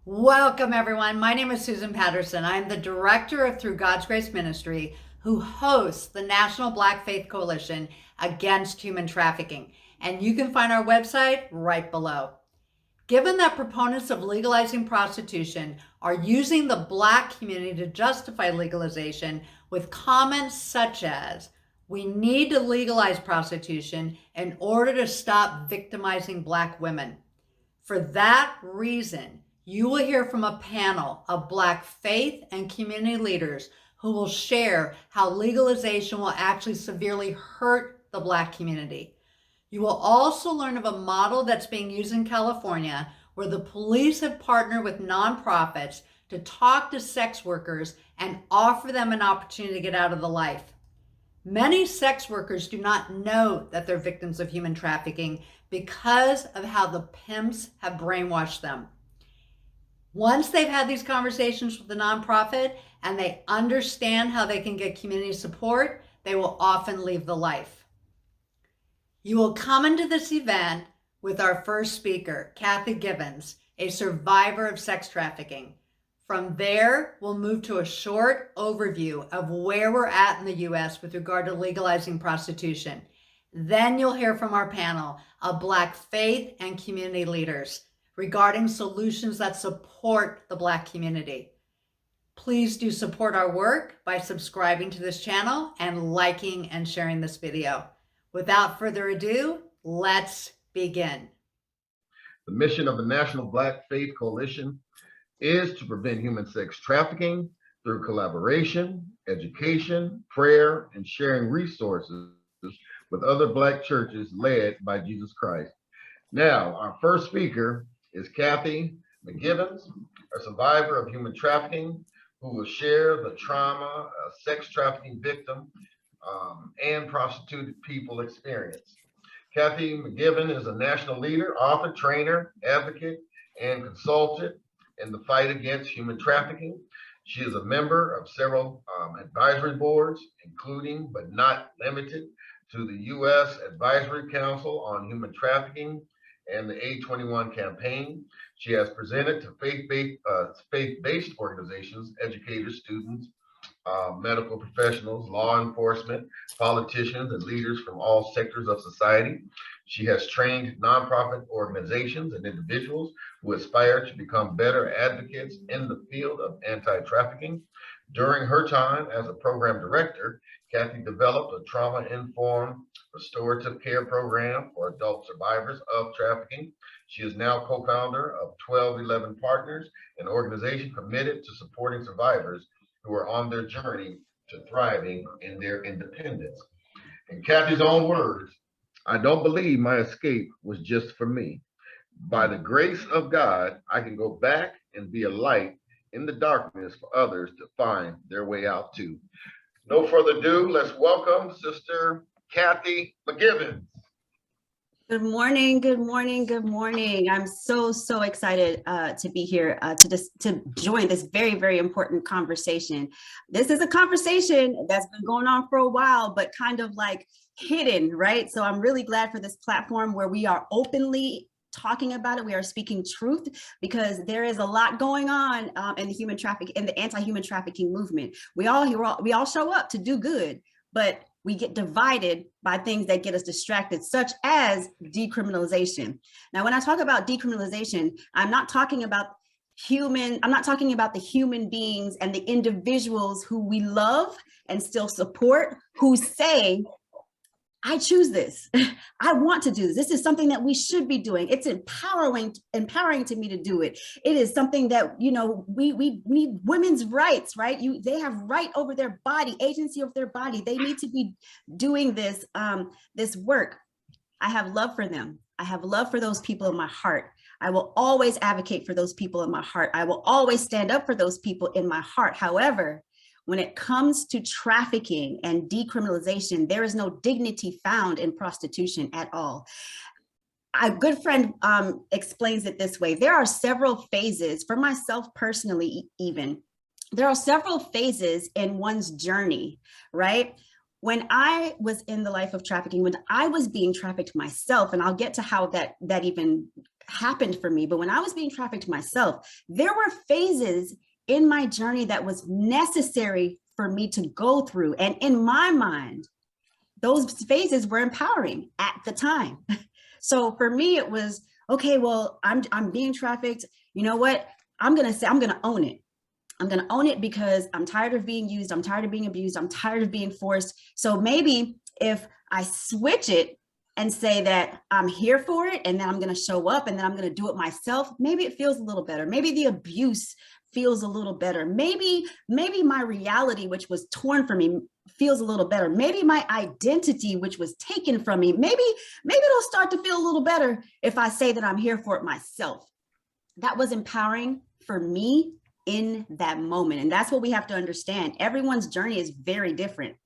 Welcome, everyone. My name is Susan Patterson. I am the director of Through God's Grace Ministry, who hosts the National Black Faith Coalition Against Human Trafficking. And you can find our website right below. Given that proponents of legalizing prostitution are using the Black community to justify legalization with comments such as, "We need to legalize prostitution in order to stop victimizing Black women." For that reason, you will hear from a panel of Black faith and community leaders who will share how legalization will actually severely hurt the Black community. You will also learn of a model that's being used in California where the police have partnered with nonprofits to talk to sex workers and offer them an opportunity to get out of the life. Many sex workers do not know that they're victims of human trafficking because of how the pimps have brainwashed them. Once they've had these conversations with the nonprofit and they understand how they can get community support, they will often leave the life. You will come into this event with our first speaker, Kathy Gibbons, a survivor of sex trafficking. From there, we'll move to a short overview of where we're at in the U.S. with regard to legalizing prostitution. Then you'll hear from our panel of Black faith and community leaders regarding solutions that support the Black community. Please do support our work by subscribing to this channel and liking and sharing this video. Without further ado, let's begin. The mission of the National Black Faith Coalition is to prevent human sex trafficking through collaboration, education, prayer, and sharing resources with other Black churches led by Jesus Christ. Now, our first speaker is Kathy Mcgiverns, a survivor of human trafficking, who will share the trauma a sex trafficking victim and prostituted people experience. Kathy Mcgiverns is a national leader, author, trainer, advocate, and consultant in the fight against human trafficking. She is a member of several advisory boards, including but not limited to the U.S. Advisory Council on Human Trafficking and the A21 campaign. She has presented to faith-based organizations, educators, students, medical professionals, law enforcement, politicians, and leaders from all sectors of society. She has trained nonprofit organizations and individuals who aspire to become better advocates in the field of anti-trafficking. During her time as a program director, Kathy developed a trauma-informed restorative care program for adult survivors of trafficking. She is now co-founder of 1211 Partners, an organization committed to supporting survivors who are on their journey to thriving in their independence. In Kathy's own words, "I don't believe my escape was just for me. By the grace of God, I can go back and be a light in the darkness for others to find their way out too." No further ado, let's welcome Sister Kathy Mcgiverns. Good morning, good morning, good morning. I'm so excited to be here to join this very, very important conversation. This is a conversation that's been going on for a while, but kind of like hidden, right? So I'm really glad for this platform where we are openly talking about it. We are speaking truth because there is a lot going on in the human trafficking, in the anti-human trafficking movement. We all show up to do good, but we get divided by things that get us distracted, such as decriminalization. Now, when I talk about decriminalization, I'm not talking about the human beings and the individuals who we love and still support, who say, "I choose this. I want to do this. This is something that we should be doing. It's empowering to me to do it. It is something that, we need women's rights, right? They have right over their body, agency over their body. They need to be doing this, this work." I have love for them. I have love for those people in my heart. I will always advocate for those people in my heart. I will always stand up for those people in my heart. However, when it comes to trafficking and decriminalization, there is no dignity found in prostitution at all. A good friend explains it this way. There are several phases, for myself personally even, there are several phases in one's journey, right? When I was in the life of trafficking, when I was being trafficked myself, and I'll get to how that even happened for me. But when I was being trafficked myself, there were phases in my journey that was necessary for me to go through. And in my mind, those phases were empowering at the time. So for me, it was, okay, well, I'm being trafficked. You know what? I'm going to own it. I'm going to own it because I'm tired of being used. I'm tired of being abused. I'm tired of being forced. So maybe if I switch it and say that I'm here for it, and then I'm going to show up, and then I'm going to do it myself, maybe it feels a little better. Maybe the abuse feels a little better. Maybe my reality, which was torn from me, feels a little better. Maybe my identity, which was taken from me, maybe it'll start to feel a little better if I say that I'm here for it myself. That was empowering for me in that moment. And that's what we have to understand. Everyone's journey is very different.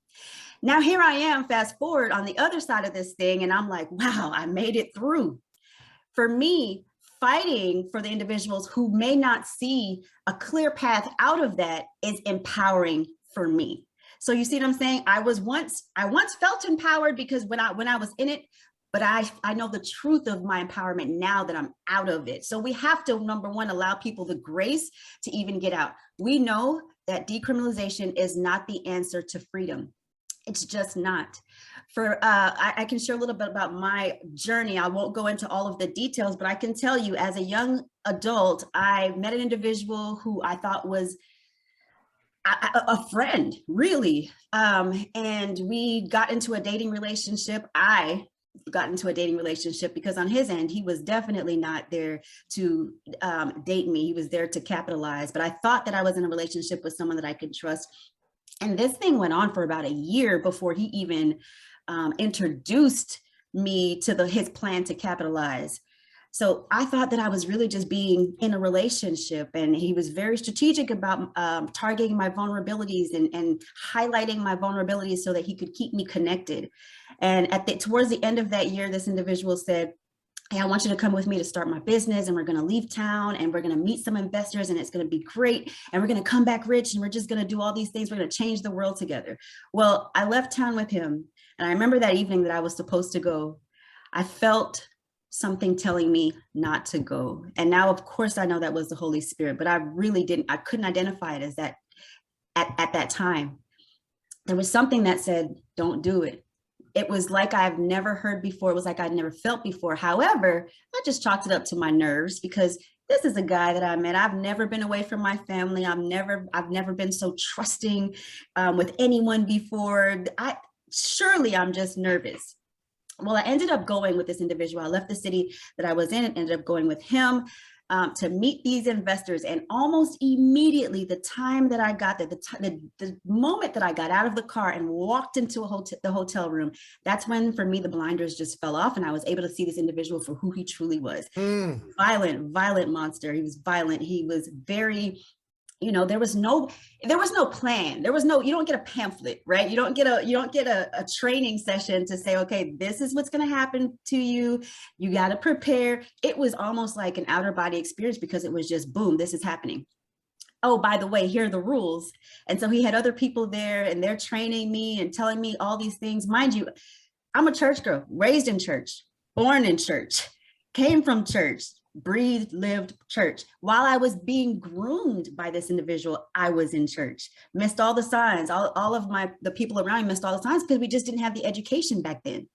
Now, here I am, fast forward on the other side of this thing, and I'm like, wow, I made it through. For me, fighting for the individuals who may not see a clear path out of that is empowering for me. So you see what I'm saying? I once felt empowered because when I was in it, but I know the truth of my empowerment now that I'm out of it. So we have to, number one, allow people the grace to even get out. We know that decriminalization is not the answer to freedom. It's just not. I can share a little bit about my journey. I won't go into all of the details, but I can tell you, as a young adult, I met an individual who I thought was a friend, really. And we got into a dating relationship. I got into a dating relationship because on his end, he was definitely not there to date me. He was there to capitalize. But I thought that I was in a relationship with someone that I could trust. And this thing went on for about a year before he even introduced me to his plan to capitalize. So I thought that I was really just being in a relationship, and he was very strategic about targeting my vulnerabilities and highlighting my vulnerabilities so that he could keep me connected. And towards the end of that year, this individual said, hey, I want you to come with me to start my business, and we're going to leave town, and we're going to meet some investors, and it's going to be great, and we're going to come back rich, and we're just going to do all these things. We're going to change the world together. Well, I left town with him, and I remember that evening that I was supposed to go, I felt something telling me not to go. And now, of course, I know that was the Holy Spirit, but I couldn't identify it as that at that time. There was something that said, don't do it. It was like I've never heard before. It was like I'd never felt before. However, I just chalked it up to my nerves because this is a guy that I met. I've never been away from my family. I've never been so trusting with anyone before. Surely I'm just nervous. Well, I ended up going with this individual. I left the city that I was in and ended up going with him to meet these investors. And almost immediately, the time that I got there, the moment that I got out of the car and walked into the hotel room, that's when, for me, the blinders just fell off, and I was able to see this individual for who he truly was. Violent monster. He was violent. He was very, there was no plan. You don't get a pamphlet, right? You don't get a training session to say, okay, this is what's going to happen to you. You got to prepare. It was almost like an outer body experience because it was just, boom, this is happening. Oh, by the way, here are the rules. And so he had other people there, and they're training me and telling me all these things. Mind you, I'm a church girl, raised in church, born in church, came from church, breathed, lived church. While I was being groomed by this individual, I was in church, missed all the signs. All of the people around me missed all the signs because we just didn't have the education back then.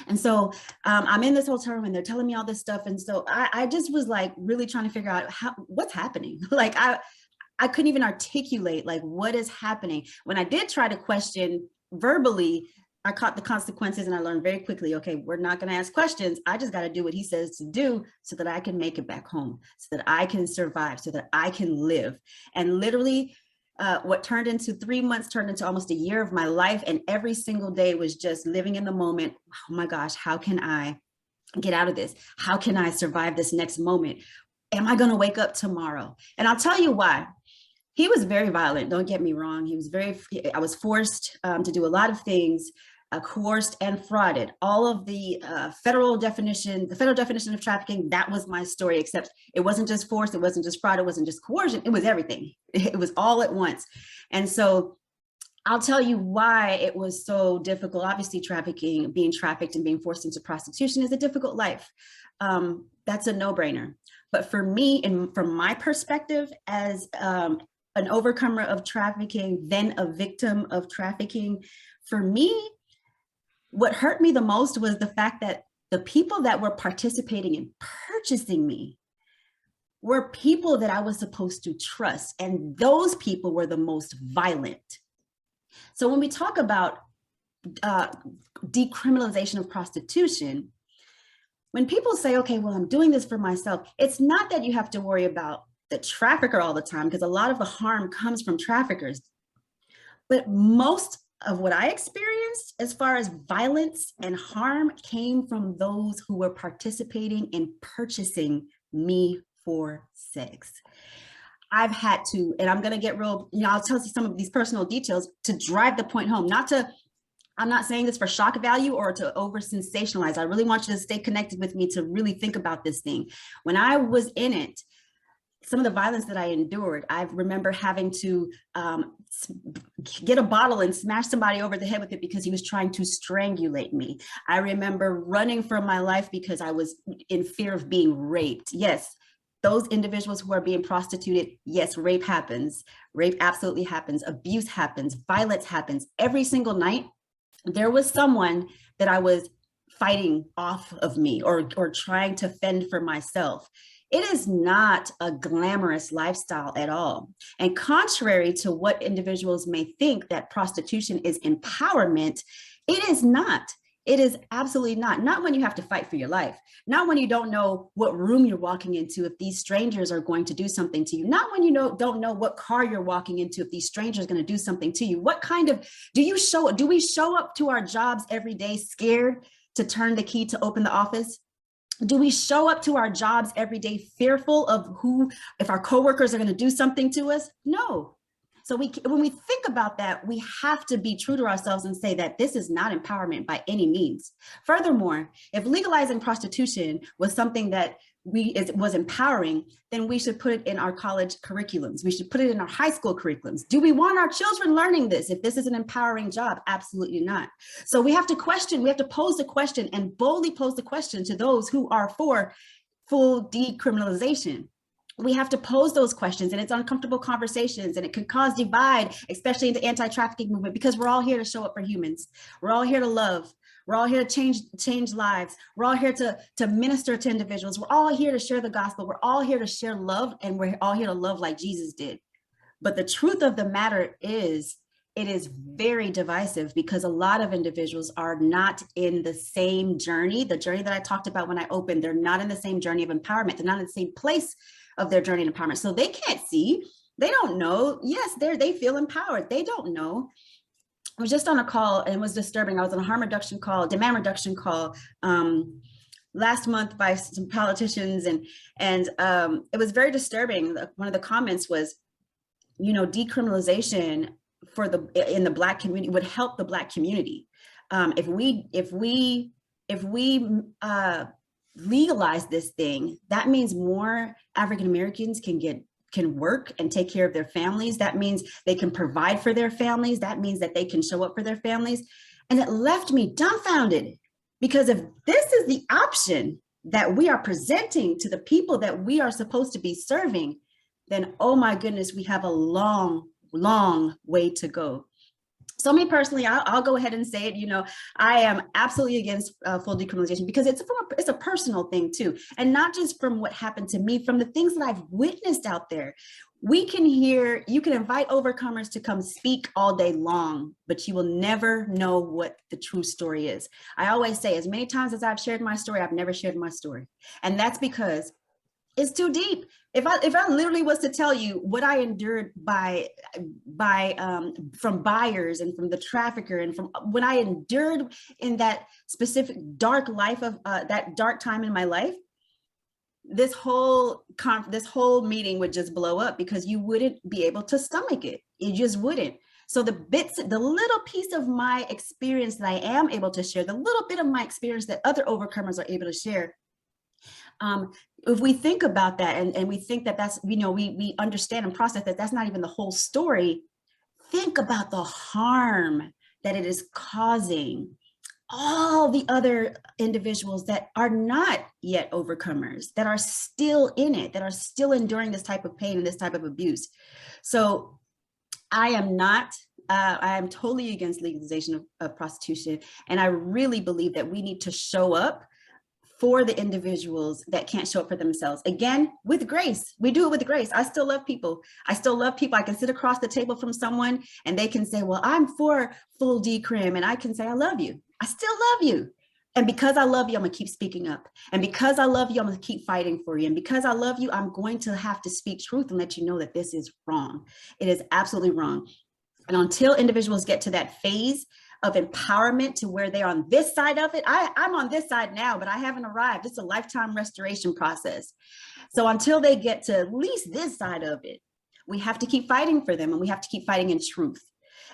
And so I'm in this hotel room, and they're telling me all this stuff. And so I just was like really trying to figure out what's happening. Like I couldn't even articulate like what is happening. When I did try to question verbally, I caught the consequences, and I learned very quickly, okay, we're not going to ask questions. I just got to do what he says to do so that I can make it back home, so that I can survive, so that I can live. And literally what turned into 3 months turned into almost a year of my life. And every single day was just living in the moment. Oh my gosh, how can I get out of this? How can I survive this next moment? Am I going to wake up tomorrow? And I'll tell you why. He was very violent. Don't get me wrong. I was forced to do a lot of things, coerced and frauded. All of the federal definition of trafficking, that was my story, except it wasn't just force, it wasn't just fraud, it wasn't just coercion, it was everything. It was all at once. And so I'll tell you why it was so difficult. Obviously, being trafficked and being forced into prostitution is a difficult life. that's a no-brainer. But for me, and from my perspective as an overcomer of trafficking, then a victim of trafficking, for me, what hurt me the most was the fact that the people that were participating in purchasing me were people that I was supposed to trust. And those people were the most violent. So when we talk about decriminalization of prostitution, when people say, okay, well, I'm doing this for myself, it's not that you have to worry about the trafficker all the time, because a lot of the harm comes from traffickers. But most of what I experienced as far as violence and harm came from those who were participating in purchasing me for sex. I've had to, and I'm going to get real, I'll tell you some of these personal details to drive the point home, I'm not saying this for shock value or to over sensationalize. I really want you to stay connected with me to really think about this thing. When I was in it, some of the violence that I endured, I remember having to get a bottle and smash somebody over the head with it because he was trying to strangulate me. I remember running for my life because I was in fear of being raped. Yes, those individuals who are being prostituted, yes, rape happens. Rape absolutely happens. Abuse happens. Violence happens. Every single night, there was someone that I was fighting off of me or trying to fend for myself. It is not a glamorous lifestyle at all. And contrary to what individuals may think that prostitution is empowerment, it is not. It is absolutely not. Not when you have to fight for your life. Not when you don't know what room you're walking into if these strangers are going to do something to you. Not when you don't know what car you're walking into if these strangers are going to do something to you. What kind of, do we show up to our jobs every day scared to turn the key to open the office? Do we show up to our jobs every day fearful of if our coworkers are going to do something to us? No. So when we think about that, we have to be true to ourselves and say that this is not empowerment by any means. Furthermore, if legalizing prostitution was something that was empowering, then we should put it in our college curriculums. We should put it in our high school curriculums. Do we want our children learning this? If this is an empowering job, absolutely not. So we have to pose the question and boldly pose the question to those who are for full decriminalization. We have to pose those questions, and it's uncomfortable conversations, and it can cause divide, especially in the anti-trafficking movement, because we're all here to show up for humans. We're all here to love. We're all here to change lives. We're all here to minister to individuals. We're all here to share the gospel. We're all here to share love, and we're all here to love like Jesus did. But the truth of the matter is, it is very divisive because a lot of individuals are not in the same journey. The journey that I talked about when I opened, they're not in the same journey of empowerment. They're not in the same place of their journey of empowerment. So they can't see, they don't know. Yes, they feel empowered. They don't know. I was just on a call and it was disturbing. I was on a harm reduction call, demand reduction call last month by some politicians, and it was very disturbing. One of the comments was, decriminalization in the Black community would help the Black community. If we legalize this thing, that means more African Americans can work and take care of their families. That means they can provide for their families. That means that they can show up for their families. And it left me dumbfounded, because if this is the option that we are presenting to the people that we are supposed to be serving, then, oh my goodness, we have a long, long way to go. So me personally, I'll go ahead and say it, I am absolutely against full decriminalization, because it's a personal thing too. And not just from what happened to me, from the things that I've witnessed out there. You can invite overcomers to come speak all day long, but you will never know what the true story is. I always say, as many times as I've shared my story, I've never shared my story. And that's because it's too deep. If I literally was to tell you what I endured from buyers and from the trafficker, and from what I endured in that specific dark life of that dark time in my life, this whole meeting would just blow up, because you wouldn't be able to stomach it. You just wouldn't. So the little piece of my experience that I am able to share, the little bit of my experience that other overcomers are able to share, if we think about that and we think that that's, we understand and process that that's not even the whole story, think about the harm that it is causing all the other individuals that are not yet overcomers, that are still in it, that are still enduring this type of pain and this type of abuse. So I am totally against legalization of prostitution. And I really believe that we need to show up for the individuals that can't show up for themselves. Again, with grace. We do it with grace. I still love people. I still love people. I can sit across the table from someone and they can say, well, I'm for full decrim. And I can say, I love you. I still love you. And because I love you, I'm gonna keep speaking up. And because I love you, I'm gonna keep fighting for you. And because I love you, I'm going to have to speak truth and let you know that this is wrong. It is absolutely wrong. And until individuals get to that phase of empowerment to where they're on this side of it, I'm on this side now, but I haven't arrived. It's a lifetime restoration process. So until they get to at least this side of it, we have to keep fighting for them, and we have to keep fighting in truth.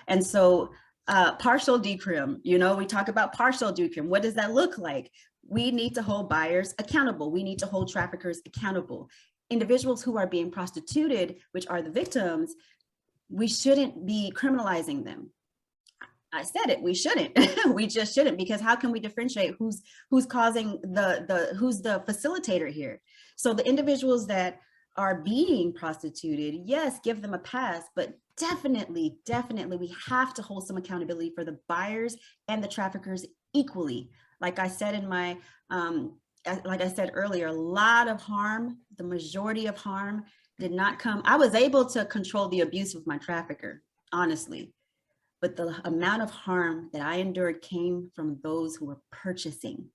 And so partial decrim, we talk about partial decrim. What does that look like? We need to hold buyers accountable. We need to hold traffickers accountable. Individuals who are being prostituted, which are the victims, we shouldn't be criminalizing them. I said it, we shouldn't. We just shouldn't, because how can we differentiate who's causing who's the facilitator here? So the individuals that are being prostituted, yes, give them a pass, but definitely we have to hold some accountability for the buyers and the traffickers equally. Like I said in my, like I said earlier, a lot of harm, the majority of harm did not come. I was able to control the abuse of my trafficker, honestly. But the amount of harm that I endured came from those who were purchasing.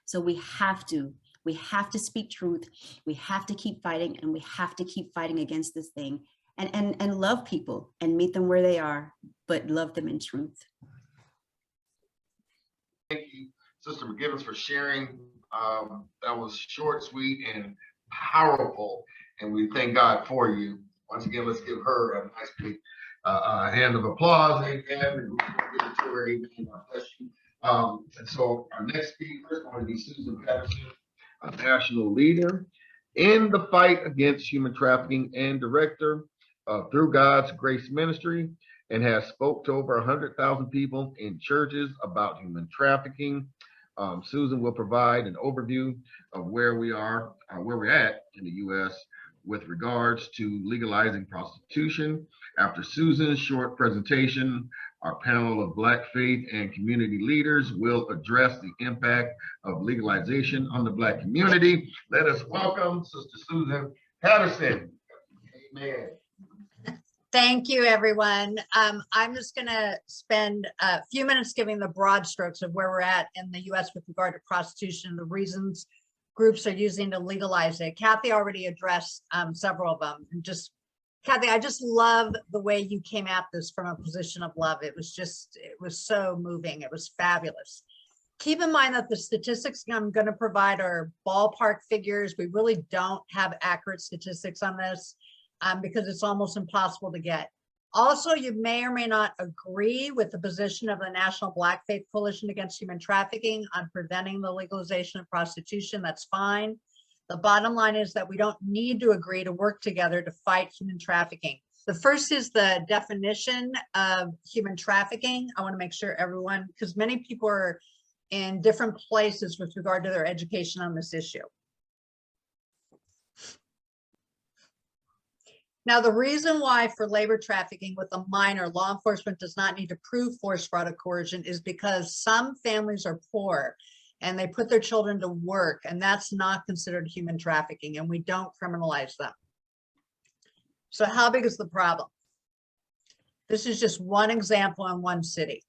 So we have to speak truth. We have to keep fighting, and we have to keep fighting against this thing, and love people and meet them where they are, but love them in truth. Thank you, Sister Mcgiverns, for sharing. That was short, sweet, and powerful. And we thank God for you. Once again, let's give her a nice big hand of applause, and give it to her. Amen. God bless you. And so our next speaker is going to be Susan Patterson, a national leader in the fight against human trafficking and director of Through God's Grace Ministry, and has spoke to over 100,000 people in churches about human trafficking. Susan will provide an overview of where we're at in the U.S. with regards to legalizing prostitution. After Susan's short presentation, our panel of Black faith and community leaders will address the impact of legalization on the Black community. Let us welcome Sister Susan Patterson. Amen. Thank you, everyone. I'm just going to spend a few minutes giving the broad strokes of where we're at in the U.S. with regard to prostitution, the reasons groups are using to legalize it. Kathy already addressed several of them. And Kathy, I just love the way you came at this from a position of love. It was so moving. It was fabulous. Keep in mind that the statistics I'm going to provide are ballpark figures. We really don't have accurate statistics on this because it's almost impossible to get. Also, you may or may not agree with the position of the National Black Faith Coalition Against Human Trafficking on preventing the legalization of prostitution. That's fine. The bottom line is that we don't need to agree to work together to fight human trafficking. The first is the definition of human trafficking. I want to make sure everyone, because many people are in different places with regard to their education on this issue. Now, the reason why for labor trafficking with a minor, law enforcement does not need to prove force, fraud, or coercion is because some families are poor and they put their children to work, and that's not considered human trafficking, and we don't criminalize them. So how big is the problem? This is just one example in one city.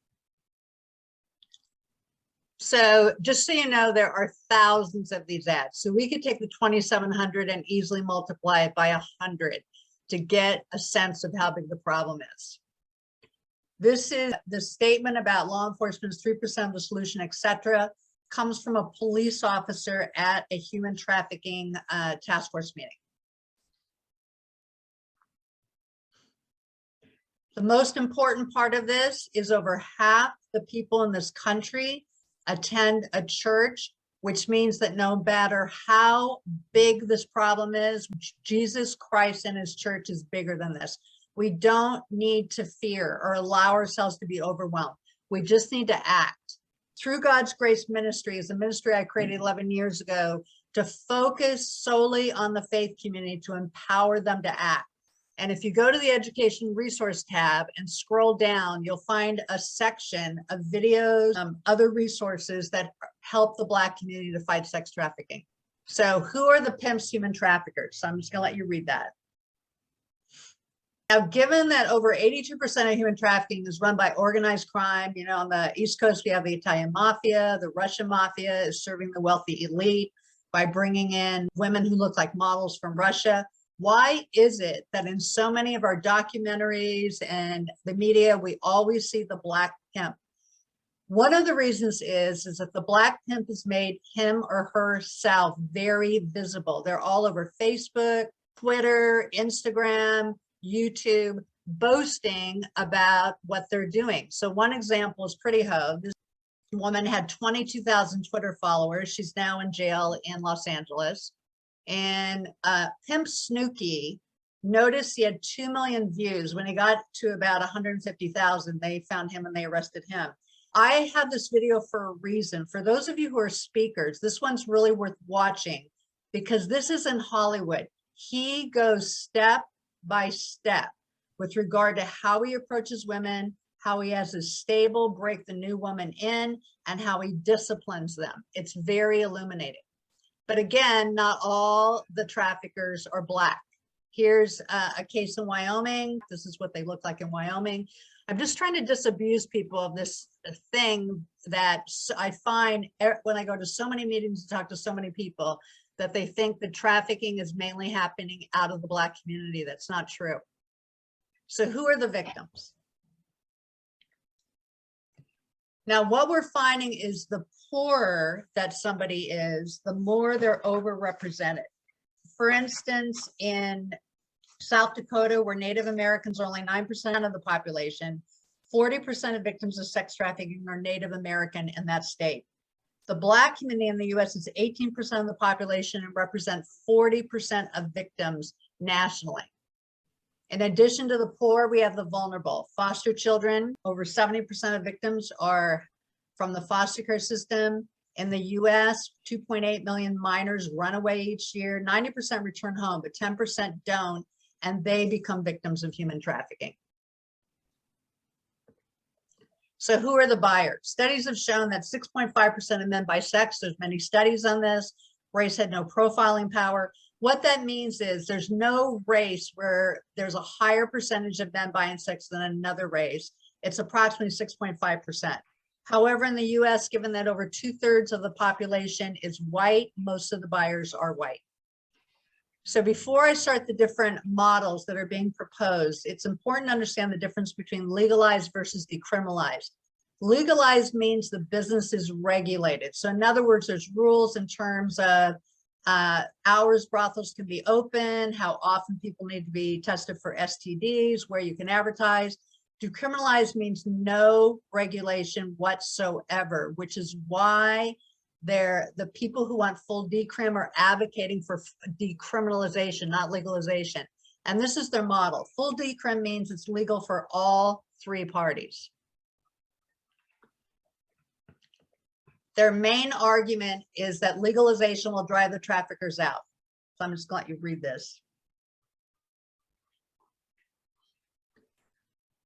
So just so you know, there are thousands of these ads. So we could take the 2,700 and easily multiply it by 100 to get a sense of how big the problem is. This is the statement about law enforcement's 3% of the solution, etc., comes from a police officer at a human trafficking task force meeting. The most important part of this is over half the people in this country attend a church, which means that no matter how big this problem is, Jesus Christ and his church is bigger than this. We don't need to fear or allow ourselves to be overwhelmed. We just need to act. Through God's Grace Ministry is a ministry I created 11 years ago to focus solely on the faith community to empower them to act. And if you go to the Education Resource tab and scroll down, you'll find a section of videos, other resources that help the Black community to fight sex trafficking. So who are the pimps, human traffickers? So I'm just gonna let you read that. Now, given that over 82% of human trafficking is run by organized crime, you know, on the East Coast, we have the Italian mafia, the Russian mafia is serving the wealthy elite by bringing in women who look like models from Russia. Why is it that in so many of our documentaries and the media, we always see the Black pimp? One of the reasons is that the Black pimp has made him or herself very visible. They're all over Facebook, Twitter, Instagram, YouTube, boasting about what they're doing. So one example is Pretty Ho. This woman had 22,000 Twitter followers. She's now in jail in Los Angeles. And Pimp Snooki noticed he had 2 million views. When he got to about 150,000, they found him and they arrested him. I have this video for a reason. For those of you who are speakers, this one's really worth watching because this is in Hollywood. He goes step by step with regard to how he approaches women, how he has a stable break the new woman in, and how he disciplines them. It's very illuminating. But again, not all the traffickers are Black. Here's a case in Wyoming. This is what they look like in Wyoming. I'm just trying to disabuse people of this thing that I find when I go to so many meetings and talk to so many people that they think the trafficking is mainly happening out of the Black community. That's not true. So who are the victims? Now, what we're finding is the poorer that somebody is, the more they're overrepresented. For instance, in South Dakota, where Native Americans are only 9% of the population, 40% of victims of sex trafficking are Native American in that state. The Black community in the US is 18% of the population and represent 40% of victims nationally. In addition to the poor, we have the vulnerable. Foster children, over 70% of victims are from the foster care system. In the US, 2.8 million minors run away each year. 90% return home, but 10% don't, and they become victims of human trafficking. So who are the buyers? Studies have shown that 6.5% of men buy sex. There's many studies on this. Race had no profiling power. What that means is there's no race where there's a higher percentage of men buying sex than another race. It's approximately 6.5%. However, in the US, given that over 2/3 of the population is white, most of the buyers are white. So before I start the different models that are being proposed, it's important to understand the difference between legalized versus decriminalized. Legalized means the business is regulated. So in other words, there's rules in terms of hours brothels can be open, how often people need to be tested for STDs, where you can advertise. Decriminalized means no regulation whatsoever, which is why the people who want full decrim are advocating for decriminalization, not legalization. And this is their model. Full decrim means it's legal for all three parties. Their main argument is that legalization will drive the traffickers out. So I'm just going to let you read this.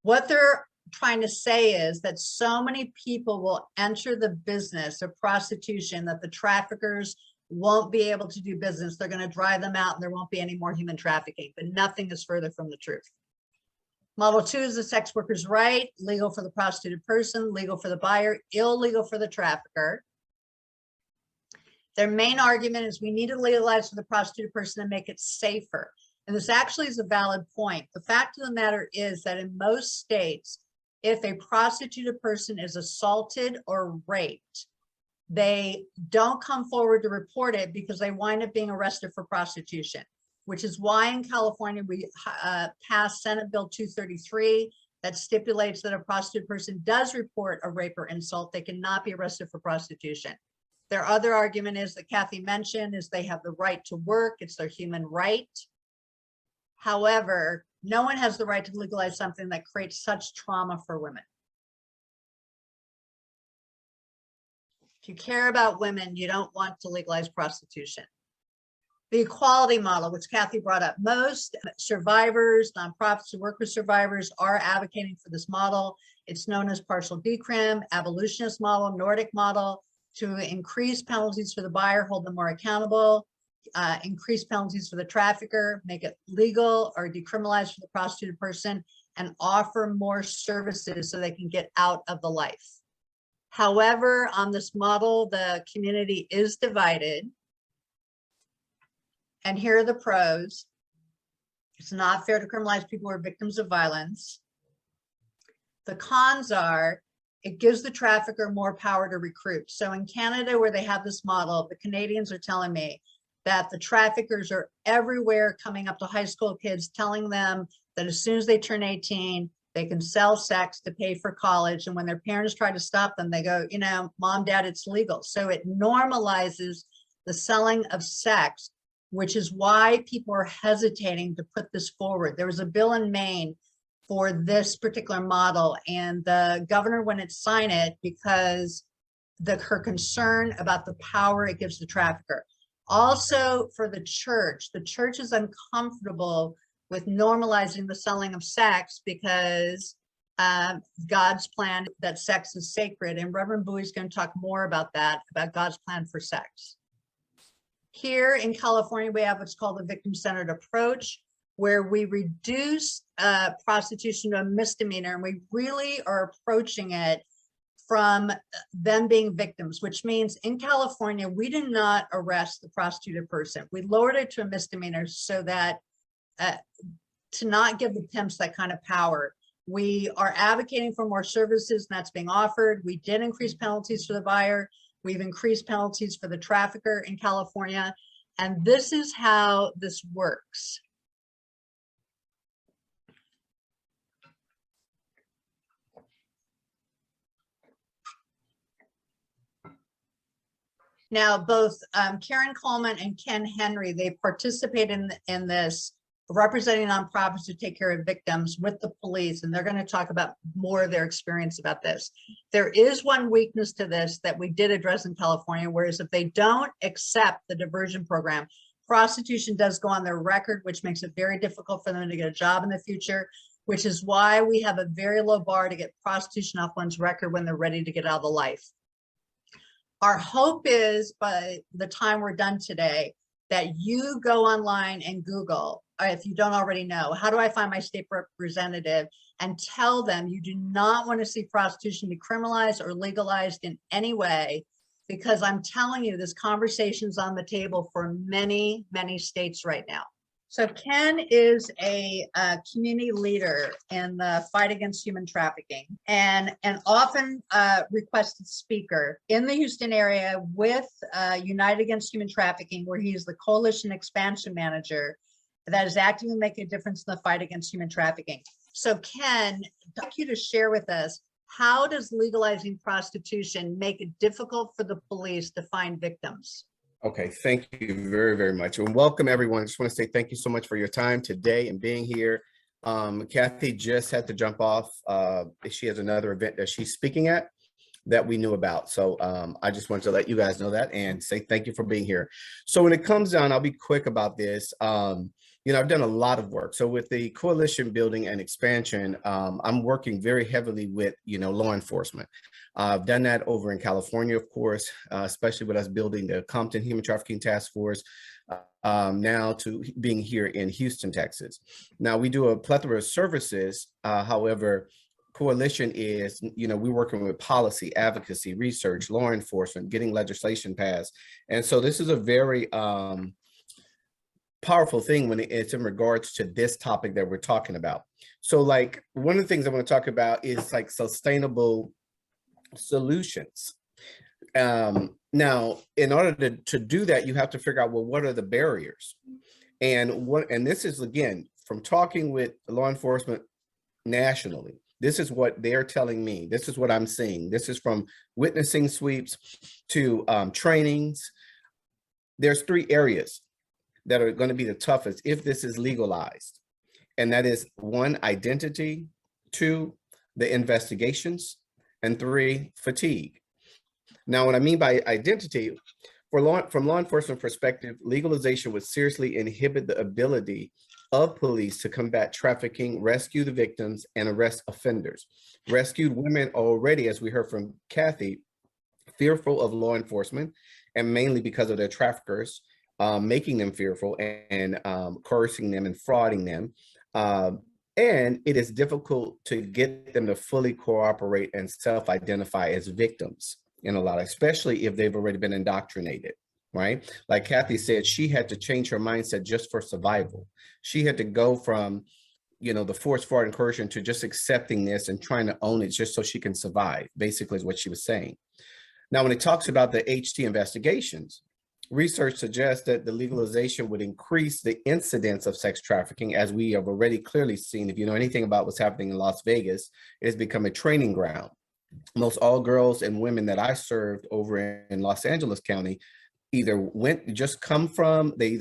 What they're trying to say is that so many people will enter the business of prostitution that the traffickers won't be able to do business. They're going to drive them out and there won't be any more human trafficking, but nothing is further from the truth. Model 2 is the sex worker's right, legal for the prostituted person, legal for the buyer, illegal for the trafficker. Their main argument is we need to legalize for the prostituted person and make it safer. And this actually is a valid point. The fact of the matter is that in most states, if a prostituted person is assaulted or raped, they don't come forward to report it because they wind up being arrested for prostitution, which is why in California we passed Senate Bill 233 that stipulates that a prostituted person does report a rape or insult, they cannot be arrested for prostitution. Their other argument is that Kathy mentioned is they have the right to work, it's their human right. However, no one has the right to legalize something that creates such trauma for women. If you care about women, you don't want to legalize prostitution. The equality model, which Kathy brought up, most survivors, nonprofits who work with survivors are advocating for this model. It's known as partial decrim, abolitionist model, Nordic model, to increase penalties for the buyer, hold them more accountable, increase penalties for the trafficker, make it legal or decriminalize for the prostituted person, and offer more services so they can get out of the life. However, on this model, the community is divided. And here are the pros. It's not fair to criminalize people who are victims of violence. The cons are, it gives the trafficker more power to recruit. So in Canada, where they have this model, the Canadians are telling me that the traffickers are everywhere coming up to high school kids, telling them that as soon as they turn 18, they can sell sex to pay for college. And when their parents try to stop them, they go, you know, mom, dad, it's legal. So it normalizes the selling of sex, which is why people are hesitating to put this forward. There was a bill in Maine for this particular model, and the governor wouldn't sign it because her concern about the power it gives the trafficker. Also for the church is uncomfortable with normalizing the selling of sex because God's plan that sex is sacred. And Reverend Bowie is going to talk more about that, about God's plan for sex. Here in California, we have what's called the victim-centered approach, where we reduce prostitution to a misdemeanor, and we really are approaching it from them being victims, which means in California, we do not arrest the prostituted person. We lowered it to a misdemeanor so that to not give the pimps that kind of power. We are advocating for more services, and that's being offered. We did increase penalties for the buyer. We've increased penalties for the trafficker in California. And this is how this works. Now, both Karen Coleman and Ken Henry, they participate in this, representing nonprofits to take care of victims with the police, and they're going to talk about more of their experience about this. There is one weakness to this that we did address in California, whereas if they don't accept the diversion program, prostitution does go on their record, which makes it very difficult for them to get a job in the future, which is why we have a very low bar to get prostitution off one's record when they're ready to get out of the life. Our hope is by the time we're done today, that you go online and Google, if you don't already know, how do I find my state representative, and tell them you do not want to see prostitution decriminalized or legalized in any way, because I'm telling you, this conversation's on the table for many, many states right now. So Ken is a community leader in the fight against human trafficking, and an often requested speaker in the Houston area with United Against Human Trafficking, where he's the coalition expansion manager that is acting to make a difference in the fight against human trafficking. So Ken, I'd like you to share with us, how does legalizing prostitution make it difficult for the police to find victims? Okay, thank you very, very much. And welcome everyone. I just want to say thank you so much for your time today and being here. Kathy just had to jump off. She has another event that she's speaking at that we knew about. So I just wanted to let you guys know that and say thank you for being here. So when it comes down, I'll be quick about this. You know, I've done a lot of work. So with the coalition building and expansion, I'm working very heavily with, law enforcement. I've done that over in California, of course, especially with us building the Compton Human Trafficking Task Force, now to being here in Houston, Texas. Now we do a plethora of services. However, coalition is, we're working with policy, advocacy, research, law enforcement, getting legislation passed. And so this is a very powerful thing when it's in regards to this topic that we're talking about. So like one of the things I want to talk about is like sustainable solutions. Now, in order to do that, you have to figure out, well, what are the barriers? And this is, again, from talking with law enforcement nationally, this is what they're telling me. This is what I'm seeing. This is from witnessing sweeps to trainings. There's 3 areas that are going to be the toughest if this is legalized. And that is 1, identity, 2, the investigations, and 3, fatigue. Now, what I mean by identity, from law enforcement perspective, legalization would seriously inhibit the ability of police to combat trafficking, rescue the victims, and arrest offenders. Rescued women are already, as we heard from Kathy, fearful of law enforcement, and mainly because of their traffickers, making them fearful and coercing them and frauding them. And it is difficult to get them to fully cooperate and self-identify as victims in a lot, especially if they've already been indoctrinated, right? Like Kathy said, she had to change her mindset just for survival. She had to go from, you know, the force, fraud, and coercion to just accepting this and trying to own it just so she can survive, basically is what she was saying. Now, when it talks about the HT investigations, research suggests that the legalization would increase the incidence of sex trafficking, as we have already clearly seen. If you know anything about what's happening in Las Vegas, it has become a training ground. Most all girls and women that I served over in Los Angeles County either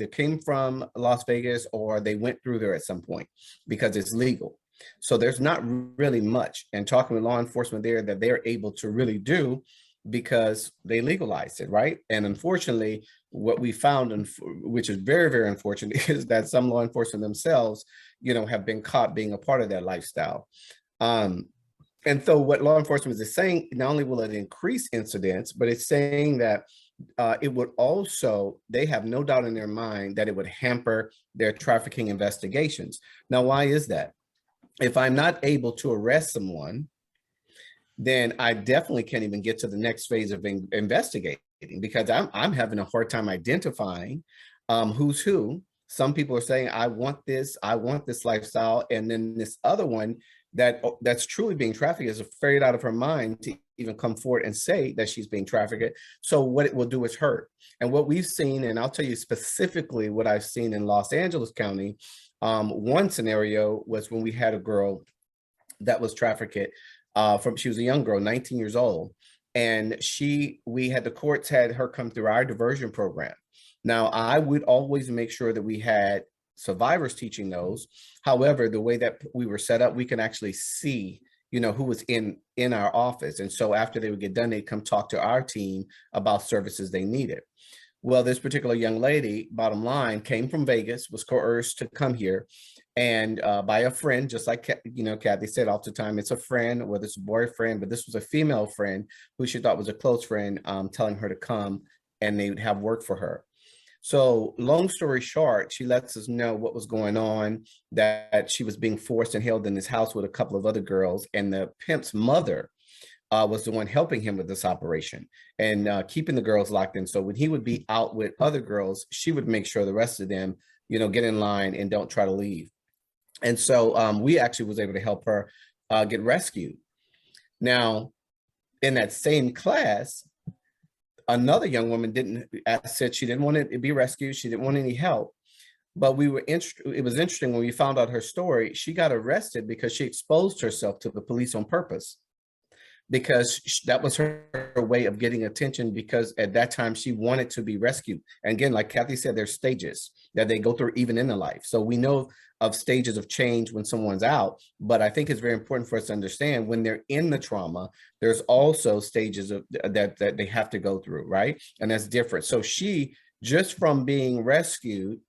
came from Las Vegas, or they went through there at some point because it's legal. So there's not really much, and talking with law enforcement there, that they're able to really do because they legalized it, right? And unfortunately, what we found, which is very, very unfortunate, is that some law enforcement themselves, you know, have been caught being a part of that lifestyle. And so what law enforcement is saying, not only will it increase incidents, but it's saying that it would also, they have no doubt in their mind that it would hamper their trafficking investigations. Now, why is that? If I'm not able to arrest someone, then I definitely can't even get to the next phase of investigating, because I'm having a hard time identifying who's who. Some people are saying, I want this lifestyle. And then this other one that's truly being trafficked is afraid out of her mind to even come forward and say that she's being trafficked. So what it will do is hurt. And what we've seen, and I'll tell you specifically what I've seen in Los Angeles County, one scenario was when we had a girl that was trafficked she was a young girl, 19 years old. And the courts had her come through our diversion program. Now, I would always make sure that we had survivors teaching those. However, the way that we were set up, we can actually see, you know, who was in our office. And so after they would get done, they'd come talk to our team about services they needed. Well, this particular young lady, bottom line, came from Vegas, was coerced to come here, and by a friend, just like, you know, Kathy said all the time, it's a friend, whether it's a boyfriend, but this was a female friend who she thought was a close friend, telling her to come and they would have work for her. So long story short, she lets us know what was going on, that she was being forced and held in this house with a couple of other girls, and the pimp's mother was the one helping him with this operation and keeping the girls locked in. So when he would be out with other girls, she would make sure the rest of them, you know, get in line and don't try to leave. And so we actually was able to help her get rescued. Now, in that same class, another young woman said she didn't want to be rescued. She didn't want any help. But it was interesting when we found out her story. She got arrested because she exposed herself to the police on purpose, because that was her way of getting attention, because at that time she wanted to be rescued. And again, like Kathy said, there's stages that they go through even in their life. So we know of stages of change when someone's out, but I think it's very important for us to understand when they're in the trauma, there's also stages of that they have to go through, right? And that's different. So she, just from being rescued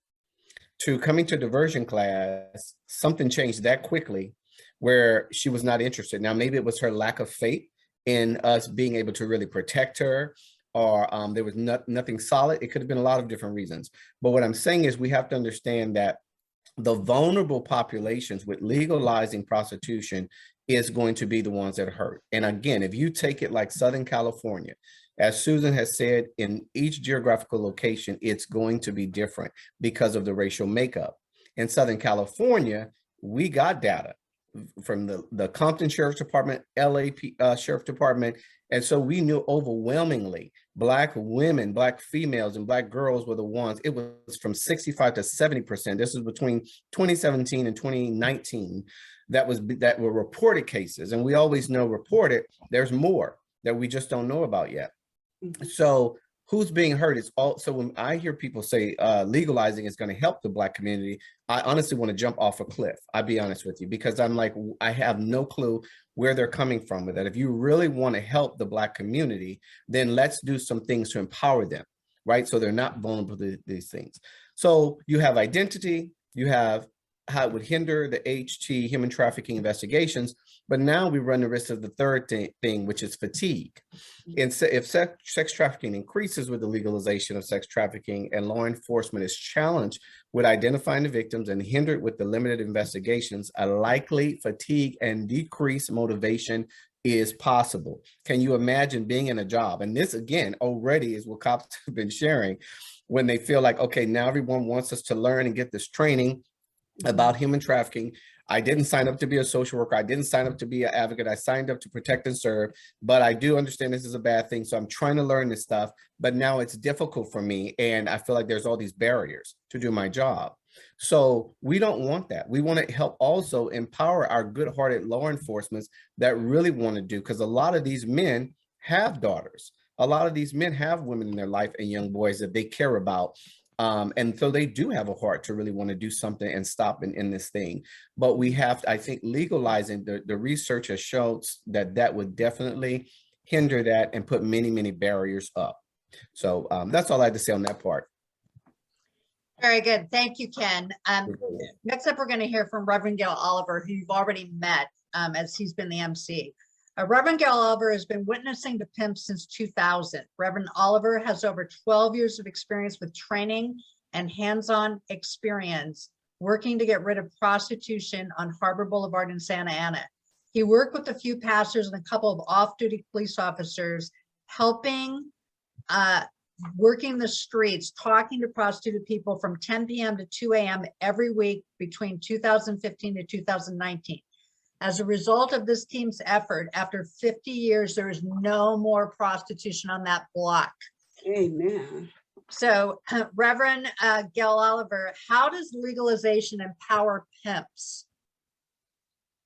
to coming to diversion class, something changed that quickly where she was not interested. Now, maybe it was her lack of faith in us being able to really protect her, or there was nothing solid. It could have been a lot of different reasons. But what I'm saying is we have to understand that the vulnerable populations with legalizing prostitution is going to be the ones that hurt. And again, if you take it like Southern California, as Susan has said, in each geographical location, it's going to be different because of the racial makeup. In Southern California, we got data from the Compton Sheriff's Department, LA Sheriff's Department. And so we knew overwhelmingly Black women, Black females, and Black girls were the ones. It was from 65 to 70%. This is between 2017 and 2019 that were reported cases. And we always know reported, there's more that we just don't know about yet. So who's being hurt is also when I hear people say legalizing is going to help the Black community, I honestly want to jump off a cliff. I'll be honest with you, because I'm like, I have no clue where they're coming from with that. If you really want to help the Black community, then let's do some things to empower them, right? So they're not vulnerable to these things. So you have identity, you have how it would hinder the HT human trafficking investigations, but now we run the risk of the third thing, which is fatigue. And so if sex trafficking increases with the legalization of sex trafficking and law enforcement is challenged with identifying the victims and hindered with the limited investigations, a likely fatigue and decreased motivation is possible. Can you imagine being in a job? And this again, already is what cops have been sharing, when they feel like, okay, now everyone wants us to learn and get this training about human trafficking. I didn't sign up to be a social worker. I didn't sign up to be an advocate. I signed up to protect and serve, but I do understand this is a bad thing. So I'm trying to learn this stuff, but now it's difficult for me. And I feel like there's all these barriers to do my job. So we don't want that. We want to help also empower our good-hearted law enforcement that really want to do, because a lot of these men have daughters. A lot of these men have women in their life and young boys that they care about. And so they do have a heart to really want to do something and stop in this thing. But we have, I think, legalizing, the research has shown that that would definitely hinder that and put many, many barriers up. So that's all I had to say on that part. Very good. Thank you, Ken. Next up, we're going to hear from Reverend Gail Oliver, who you've already met as he's been the MC. Reverend Gail Oliver has been witnessing to pimps since 2000. Reverend Oliver has over 12 years of experience with training and hands-on experience working to get rid of prostitution on Harbor Boulevard in Santa Ana. He worked with a few pastors and a couple of off-duty police officers, helping, working the streets, talking to prostituted people from 10 p.m. to 2 a.m. every week between 2015 to 2019. As a result of this team's effort, after 50 years, there is no more prostitution on that block. Amen. So, Reverend Gail Oliver, how does legalization empower pimps?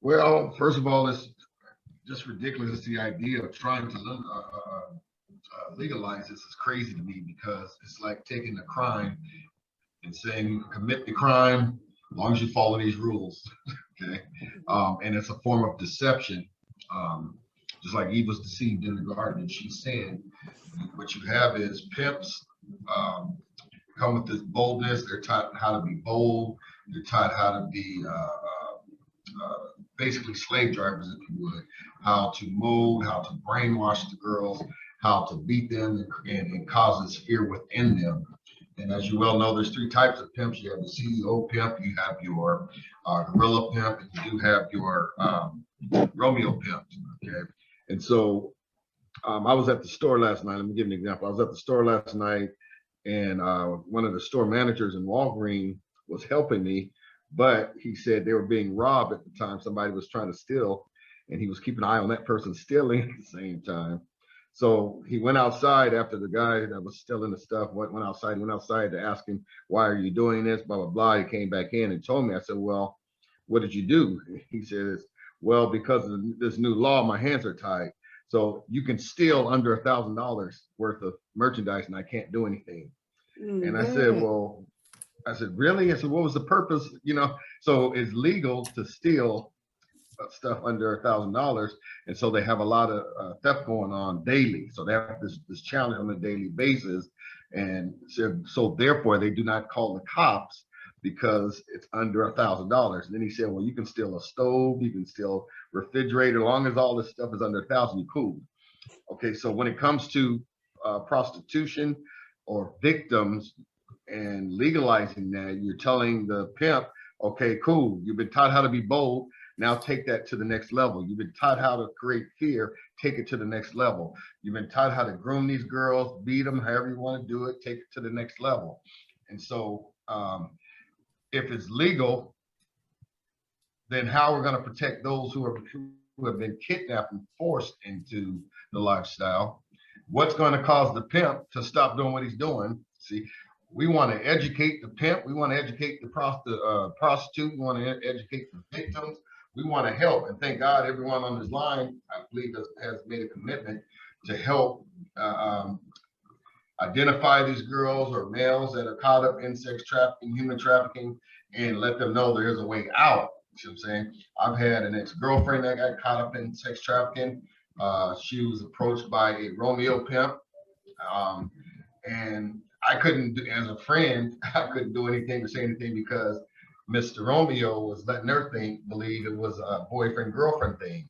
Well, first of all, it's just ridiculous. The idea of trying to legalize this is crazy to me, because it's like taking a crime and saying you can commit the crime as long as you follow these rules. Okay, and it's a form of deception. Just like Eve was deceived in the garden, and she sinned. What you have is pimps come with this boldness. They're taught how to be bold. They're taught how to be basically slave drivers, if you would, how to mold, how to brainwash the girls, how to beat them and causes fear within them. And as you well know, there's three types of pimps. You have the CEO pimp, you have your gorilla pimp, and you do have your Romeo pimp. Okay. And so I was at the store last night. Let me give you an example. I was at the store last night, and one of the store managers in Walgreens was helping me, but he said they were being robbed at the time. Somebody was trying to steal, and he was keeping an eye on that person stealing at the same time. So he went outside after the guy that was stealing the stuff went outside to ask him, why are you doing this, blah, blah, blah. He came back in and told me. I said, well, what did you do? He says, well, because of this new law, my hands are tied. So you can steal under $1,000 worth of merchandise and I can't do anything. Mm-hmm. And I said, well, really? I said, what was the purpose? You know, so it's legal to steal stuff under $1,000, and so they have a lot of theft going on daily. So they have this challenge on a daily basis, and so therefore they do not call the cops because it's under $1,000. And then he said, well, you can steal a stove, you can steal refrigerator, as long as all this stuff is under $1,000, you're cool. Okay, so when it comes to prostitution or victims and legalizing that, you're telling the pimp, okay, cool, you've been taught how to be bold. Now take that to the next level. You've been taught how to create fear, take it to the next level. You've been taught how to groom these girls, beat them, however you want to do it, take it to the next level. And so if it's legal, then how we're going to protect those who have been kidnapped and forced into the lifestyle? What's going to cause the pimp to stop doing what he's doing? See, we want to educate the pimp. We want to educate the prostitute. We want to educate the victims. We want to help, and thank God everyone on this line, I believe, has made a commitment to help. I identify these girls or males that are caught up in sex trafficking, human trafficking, and let them know there is a way out. You know what I'm saying? I've had an ex-girlfriend that got caught up in sex trafficking. She was approached by a Romeo pimp. And I couldn't, as a friend, I couldn't do anything or say anything because Mr. Romeo was letting her believe it was a boyfriend-girlfriend thing.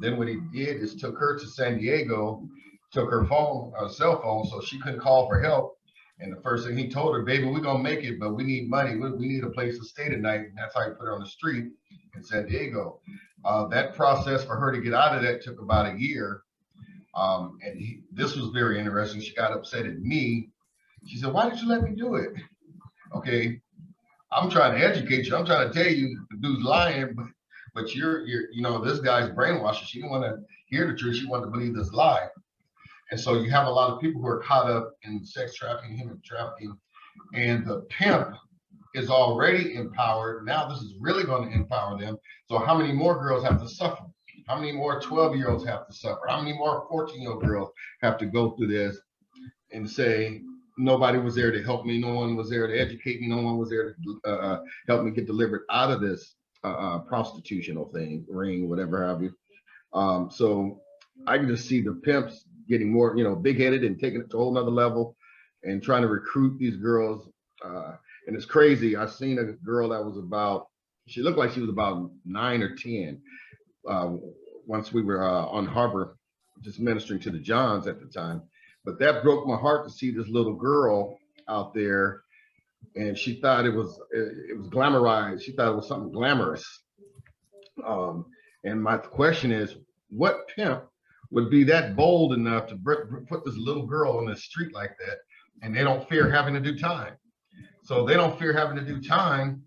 Then what he did is took her to San Diego, took her phone, cell phone, so she couldn't call for help. And the first thing he told her, baby, we're gonna make it, but we need money. We need a place to stay tonight. And that's how he put her on the street in San Diego. That process for her to get out of that took about a year. This was very interesting. She got upset at me. She said, why did you let me do it? Okay, I'm trying to educate you. I'm trying to tell you the dude's lying, but you're this guy's brainwashed. She didn't want to hear the truth. She wanted to believe this lie. And so you have a lot of people who are caught up in sex trafficking, human trafficking, and the pimp is already empowered. Now this is really going to empower them. So how many more girls have to suffer? How many more 12-year-olds have to suffer? How many more 14-year-old girls have to go through this and say, nobody was there to help me. No one was there to educate me. No one was there to help me get delivered out of this prostitutional thing, ring, whatever have you. So I can just see the pimps getting more, big-headed and taking it to a whole nother level and trying to recruit these girls. And it's crazy. I seen a girl that was she looked like she was about 9 or 10. Once we were on Harbor, just ministering to the Johns at the time. But that broke my heart to see this little girl out there, and she thought it was glamorized. She thought it was something glamorous. And my question is, what pimp would be that bold enough to put this little girl on the street like that, and they don't fear having to do time? So they don't fear having to do time.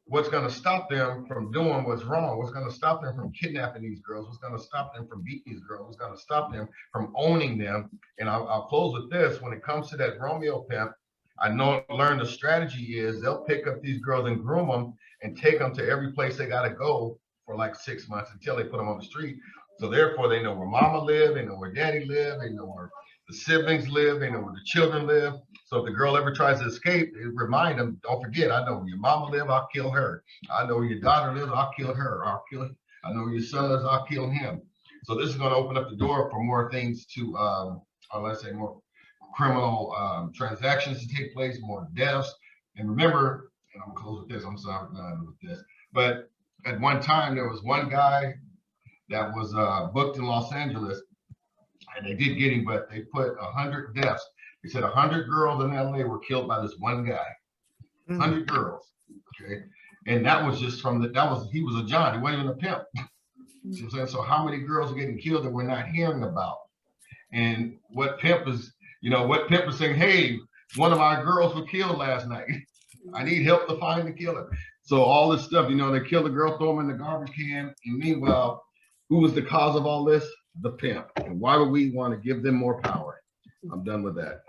What's going to stop them from doing what's wrong? What's going to stop them from kidnapping these girls? What's going to stop them from beating these girls? What's going to stop them from owning them? And I'll close with this. When it comes to that Romeo pimp, I learned the strategy is they'll pick up these girls and groom them and take them to every place they got to go for like 6 months until they put them on the street. So therefore, they know where mama live, they know where daddy live, they know where the siblings live, they know where the children live. So if the girl ever tries to escape, it remind them, don't forget, I know where your mama live, I'll kill her. I know where your daughter lives, I'll kill her. I know where your son is, I'll kill him. So this is going to open up the door for more things to, let's say more criminal transactions to take place, more deaths. And remember, and I'm gonna close with this, I'm sorry with this, but at one time there was one guy that was booked in Los Angeles, and they did get him, but they put 100 deaths. They said 100 girls in LA were killed by this one guy. 100 girls. Okay. And that was just he was a John, he wasn't even a pimp. You know what I'm saying? So how many girls are getting killed that we're not hearing about? And what pimp is saying, hey, one of my girls was killed last night. I need help to find the killer. So all this stuff, they kill the girl, throw them in the garbage can. And meanwhile, who was the cause of all this? The pimp. And why would we want to give them more power? I'm done with that.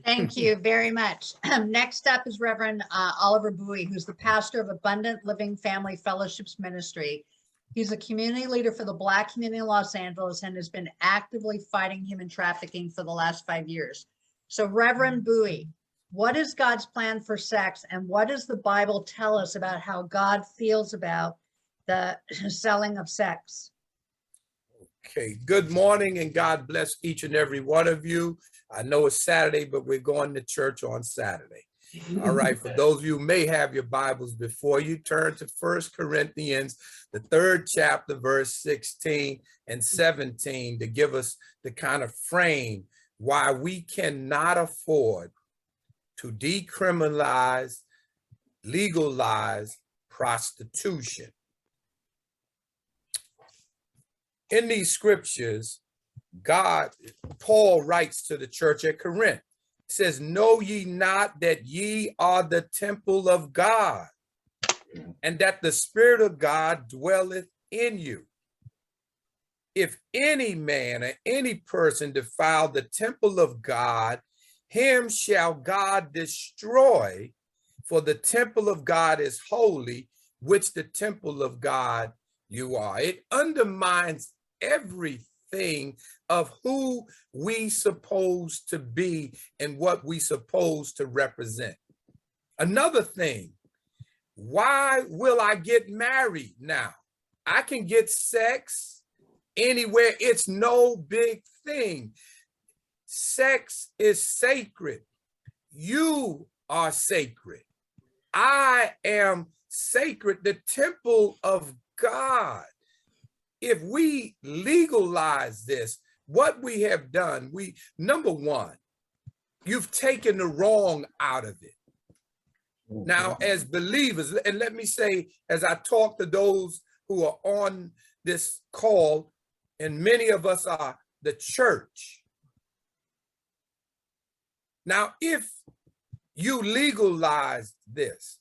Thank you very much. Next up is Reverend Oliver Bowie, who's the pastor of Abundant Living Family Fellowships Ministry. He's a community leader for the Black community in Los Angeles and has been actively fighting human trafficking for the last 5 years. So Reverend Bowie, what is God's plan for sex, and what does the Bible tell us about how God feels about the selling of sex? Okay, good morning and God bless each and every one of you. I know it's Saturday, but we're going to church on Saturday. All right, for those of you who may have your Bibles before you, turn to 1 Corinthians, the 3rd chapter, verse 16 and 17 to give us the kind of frame why we cannot afford to decriminalize, legalize prostitution. In these scriptures, Paul writes to the church at Corinth, says, know ye not that ye are the temple of God, and that the Spirit of God dwelleth in you? If any man or any person defile the temple of God, him shall God destroy, for the temple of God is holy, which the temple of God you are. It undermines everything thing of who we supposed to be and what we supposed to represent. Another thing, why will I get married now? I can get sex anywhere. It's no big thing. Sex is sacred. You are sacred. I am sacred, the temple of God. If we legalize this, what we have done, number one, you've taken the wrong out of it. Now, as believers, and let me say, as I talk to those who are on this call, and many of us are the church. Now, if you legalize this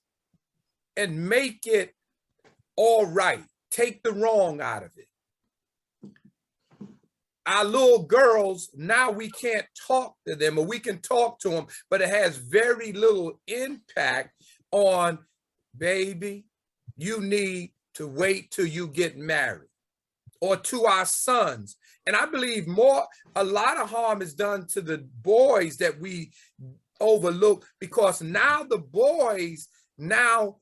and make it all right, take the wrong out of it. Our little girls, now we can't talk to them, or we can talk to them, but it has very little impact on, baby, you need to wait till you get married. Or to our sons. And I believe a lot of harm is done to the boys that we overlook, because now the boys now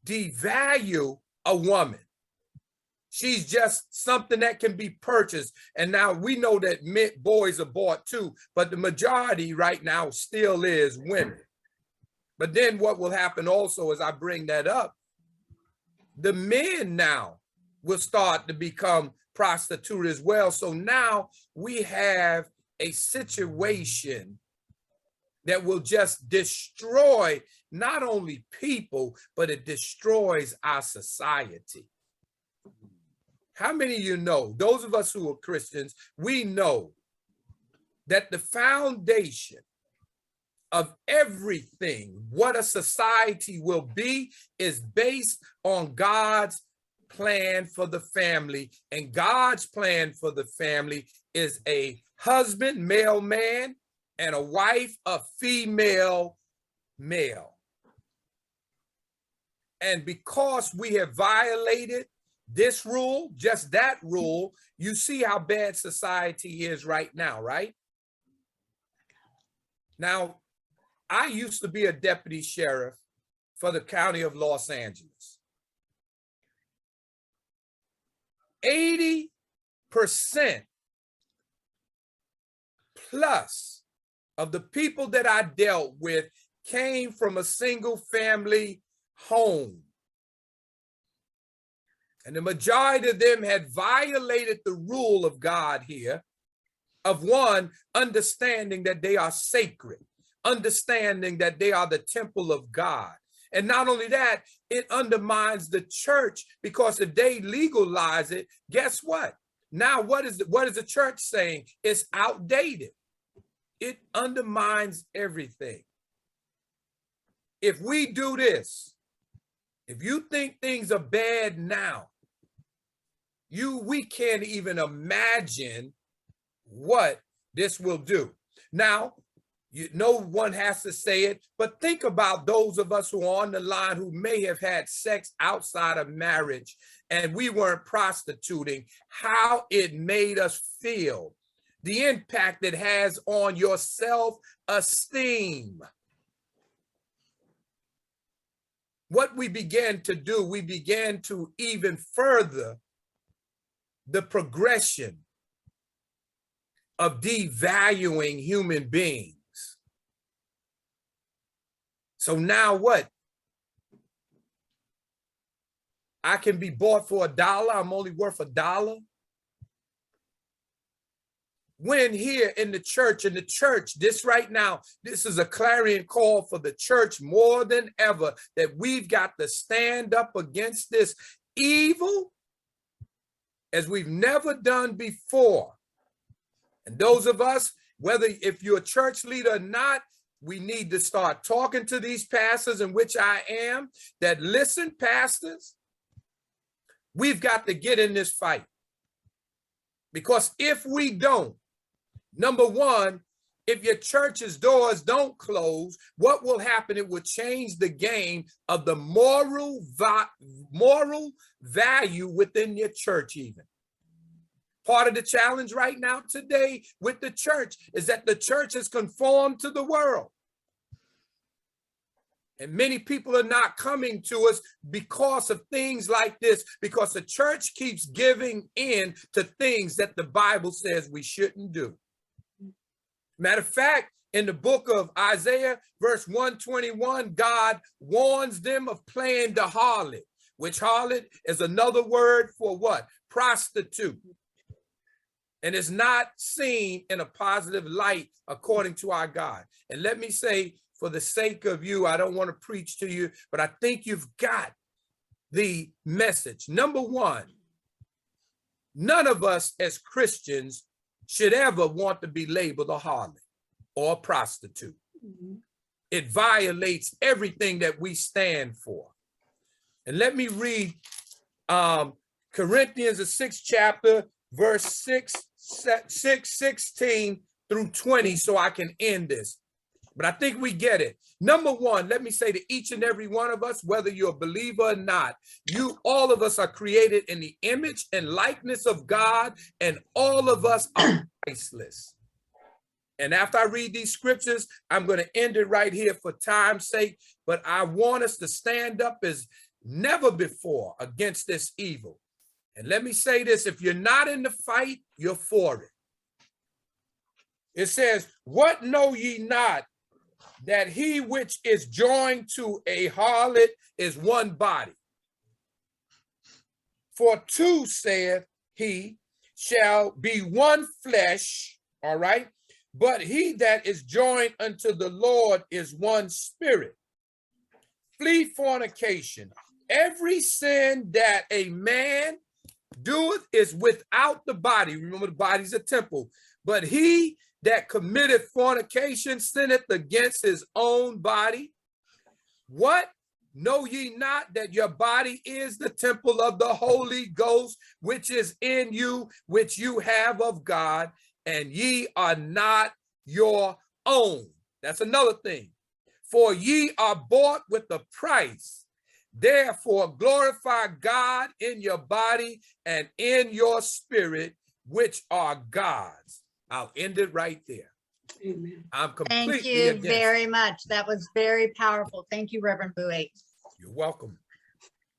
devalue a woman. She's just something that can be purchased. And now we know that boys are bought too, but the majority right now still is women. But then what will happen also, as I bring that up, the men now will start to become prostitute as well. So now we have a situation that will just destroy not only people, but it destroys our society. How many of you know, those of us who are Christians, we know that the foundation of everything, what a society will be, is based on God's plan for the family. And God's plan for the family is a husband, male man, and a wife, a female male. And because we have violated this rule, just that rule, you see how bad society is right now, right? Now, I used to be a deputy sheriff for the county of Los Angeles. 80% plus of the people that I dealt with came from a single family home. And the majority of them had violated the rule of God here, of one, understanding that they are sacred, understanding that they are the temple of God. And not only that, it undermines the church, because if they legalize it, guess what? Now, what is the church saying? It's outdated. It undermines everything. If we do this, if you think things are bad now, we can't even imagine what this will do. Now, no one has to say it, but think about those of us who are on the line who may have had sex outside of marriage and we weren't prostituting, how it made us feel, the impact it has on your self-esteem. What we began to do, we began to even further the progression of devaluing human beings. So now what? I can be bought for $1. I'm only worth $1. When here in the church, this right now, this is a clarion call for the church more than ever, that we've got to stand up against this evil as we've never done before. And those of us, whether if you're a church leader or not, we need to start talking to these pastors, in which I am, that listen, pastors, we've got to get in this fight. Because if we don't, number one, if your church's doors don't close, what will happen? It will change the game of the moral value within your church even. Part of the challenge right now today with the church is that the church is conformed to the world. And many people are not coming to us because of things like this, because the church keeps giving in to things that the Bible says we shouldn't do. Matter of fact, in the book of Isaiah, verse 121, God warns them of playing the harlot, which harlot is another word for what? Prostitute. And it's not seen in a positive light according to our God. And let me say, for the sake of you, I don't want to preach to you, but I think you've got the message. Number one, none of us as Christians should ever want to be labeled a harlot or a prostitute. It violates everything that we stand for. And let me read Corinthians, the 6th chapter, verse 16 through 20, so I can end this. But I think we get it. Number one, let me say to each and every one of us, whether you're a believer or not, all of us are created in the image and likeness of God, and all of us are priceless. And after I read these scriptures, I'm going to end it right here for time's sake, but I want us to stand up as never before against this evil. And let me say this, if you're not in the fight, you're for it. It says, what know ye not, that he which is joined to a harlot is one body? For two, saith he, shall be one flesh, all right? But he that is joined unto the Lord is one spirit. Flee fornication. Every sin that a man doeth is without the body. Remember, the body's a temple. But he that committeth fornication sinneth against his own body. What? Know ye not that your body is the temple of the Holy Ghost, which is in you, which you have of God, and ye are not your own? That's another thing. For ye are bought with a price. Therefore glorify God in your body and in your spirit, which are God's. I'll end it right there. Amen. I'm completely Thank you against very it. much. That was very powerful. Thank you, Reverend Bowie. You're welcome.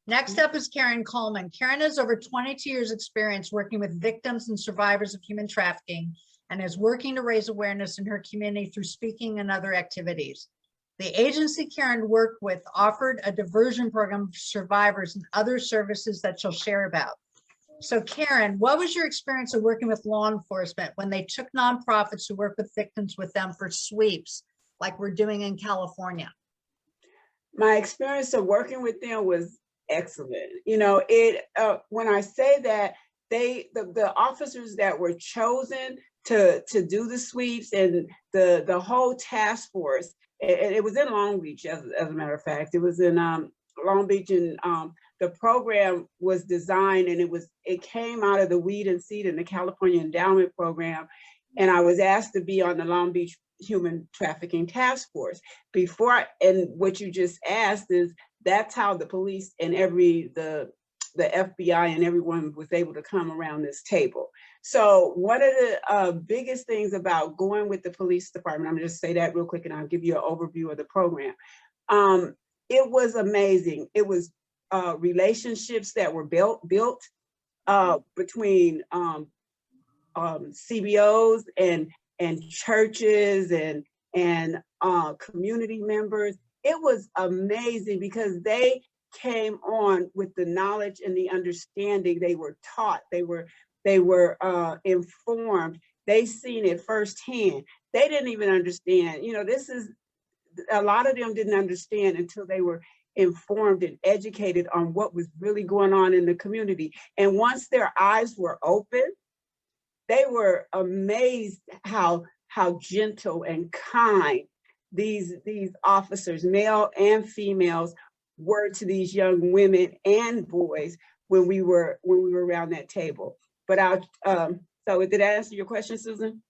Next up is Karen Coleman. Karen has over 22 years experience working with victims and survivors of human trafficking and is working to raise awareness in her community through speaking and other activities. The agency Karen worked with offered a diversion program for survivors and other services that she'll share about. So Karen, what was your experience of working with law enforcement when they took nonprofits to work with victims with them for sweeps, like we're doing in California? My experience of working with them was excellent. You know, when I say that, the officers that were chosen to do the sweeps and the whole task force, it was in Long Beach, as a matter of fact. It was in Long Beach, and the program was designed, and it came out of the Weed and Seed and the California Endowment Program. And I was asked to be on the Long Beach Human Trafficking Task Force. And what you just asked is, that's how the police and the FBI and everyone was able to come around this table. So one of the biggest things about going with the police department, I'm gonna just say that real quick and I'll give you an overview of the program. It was amazing. It was relationships that were built between CBOs and churches and community members. It was amazing because they came on with the knowledge and the understanding. They were taught, they were informed, they seen it firsthand. They didn't even understand, you know, a lot of them didn't understand until they were informed and educated on what was really going on in the community. And once their eyes were open, they were amazed how gentle and kind these officers, male and females, were to these young women and boys when we were around that table. But so did I answer your question, Susan?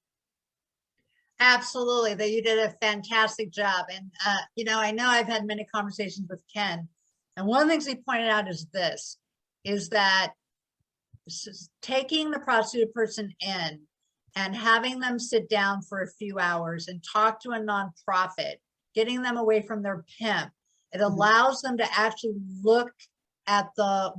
Absolutely, that you did a fantastic job. And, you know I've had many conversations with Ken. And one of the things he pointed out is that taking the prostitute person in and having them sit down for a few hours and talk to a nonprofit, getting them away from their pimp, it allows them to actually look at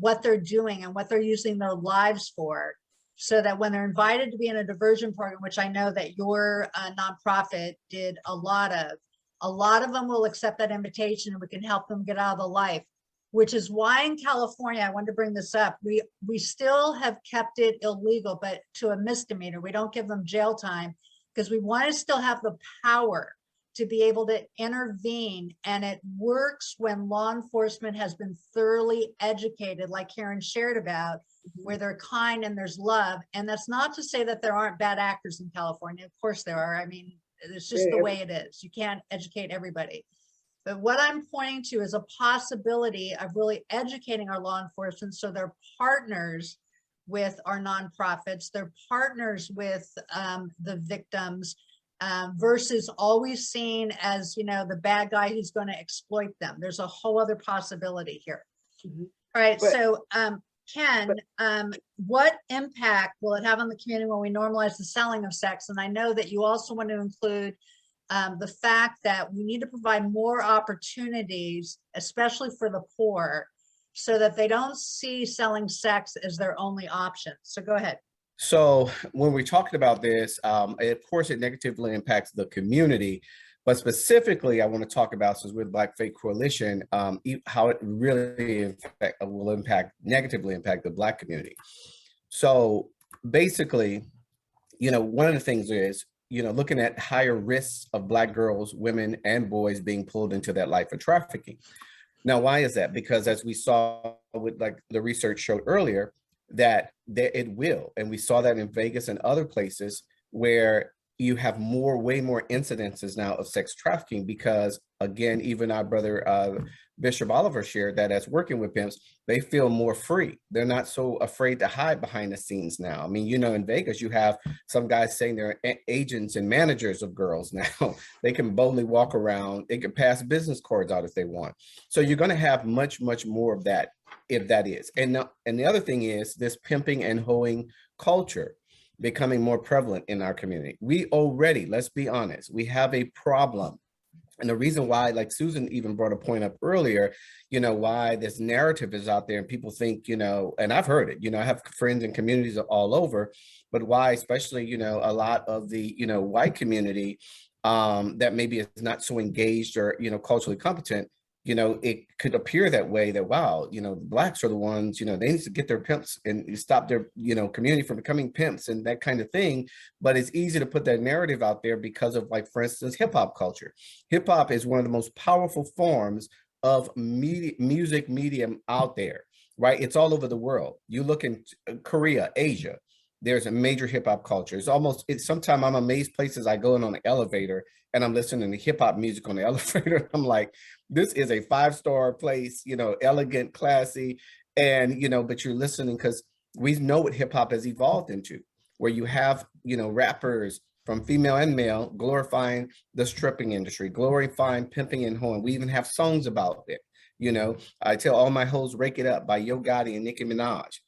what they're doing and what they're using their lives for, so that when they're invited to be in a diversion program, which I know that your nonprofit did a lot of them will accept that invitation, and we can help them get out of the life. Which is why in California, I wanted to bring this up, we still have kept it illegal, but to a misdemeanor. We don't give them jail time because we want to still have the power to be able to intervene. And it works when law enforcement has been thoroughly educated, like Karen shared about, where they're kind and there's love. And that's not to say that there aren't bad actors in California. Of course there are. I mean, it's just the way it is. You can't educate everybody. But what I'm pointing to is a possibility of really educating our law enforcement so they're partners with our nonprofits, they're partners with the victims, versus always seen as, the bad guy who's going to exploit them. There's a whole other possibility here. All right, so Ken, what impact will it have on the community when we normalize the selling of sex? And I know that you also want to include the fact that we need to provide more opportunities, especially for the poor, so that they don't see selling sex as their only option. So go ahead. So when we're talking about this, of course, it negatively impacts the community, but specifically, I want to talk about, since we're the Black Faith Coalition, how it really will negatively impact the Black community. So basically, one of the things is, looking at higher risks of Black girls, women, and boys being pulled into that life of trafficking. Now, why is that? Because as we saw with the research showed earlier, that it will, and we saw that in Vegas and other places where you have way more incidences now of sex trafficking, because again, even our brother Bishop Oliver shared that as working with pimps, they feel more free. They're not so afraid to hide behind the scenes now. I mean, in Vegas, you have some guys saying they're agents and managers of girls now. They can boldly walk around. They can pass business cards out if they want. So you're going to have much, much more of that, if that is. And the other thing is this pimping and hoeing culture becoming more prevalent in our community. We already, let's be honest, we have a problem. And the reason why, like Susan even brought a point up earlier, why this narrative is out there and people think, and I've heard it, I have friends and communities all over, but why, especially, a lot of the, white community that maybe is not so engaged or, culturally competent, it could appear that way, that, wow, the Blacks are the ones, they need to get their pimps and stop their, community from becoming pimps and that kind of thing. But it's easy to put that narrative out there because of, like, for instance, hip hop culture. Hip hop is one of the most powerful forms of music medium out there, right? It's all over the world. You look in Korea, Asia, there's a major hip hop culture. Sometimes I'm amazed places I go in on an elevator and I'm listening to hip hop music on the elevator. I'm like, this is a 5-star place, elegant, classy. And, but you're listening because we know what hip hop has evolved into, where you have, rappers from female and male glorifying the stripping industry, glorifying pimping and hoeing. We even have songs about it. I tell all my hoes, rake it up by Yo Gotti and Nicki Minaj.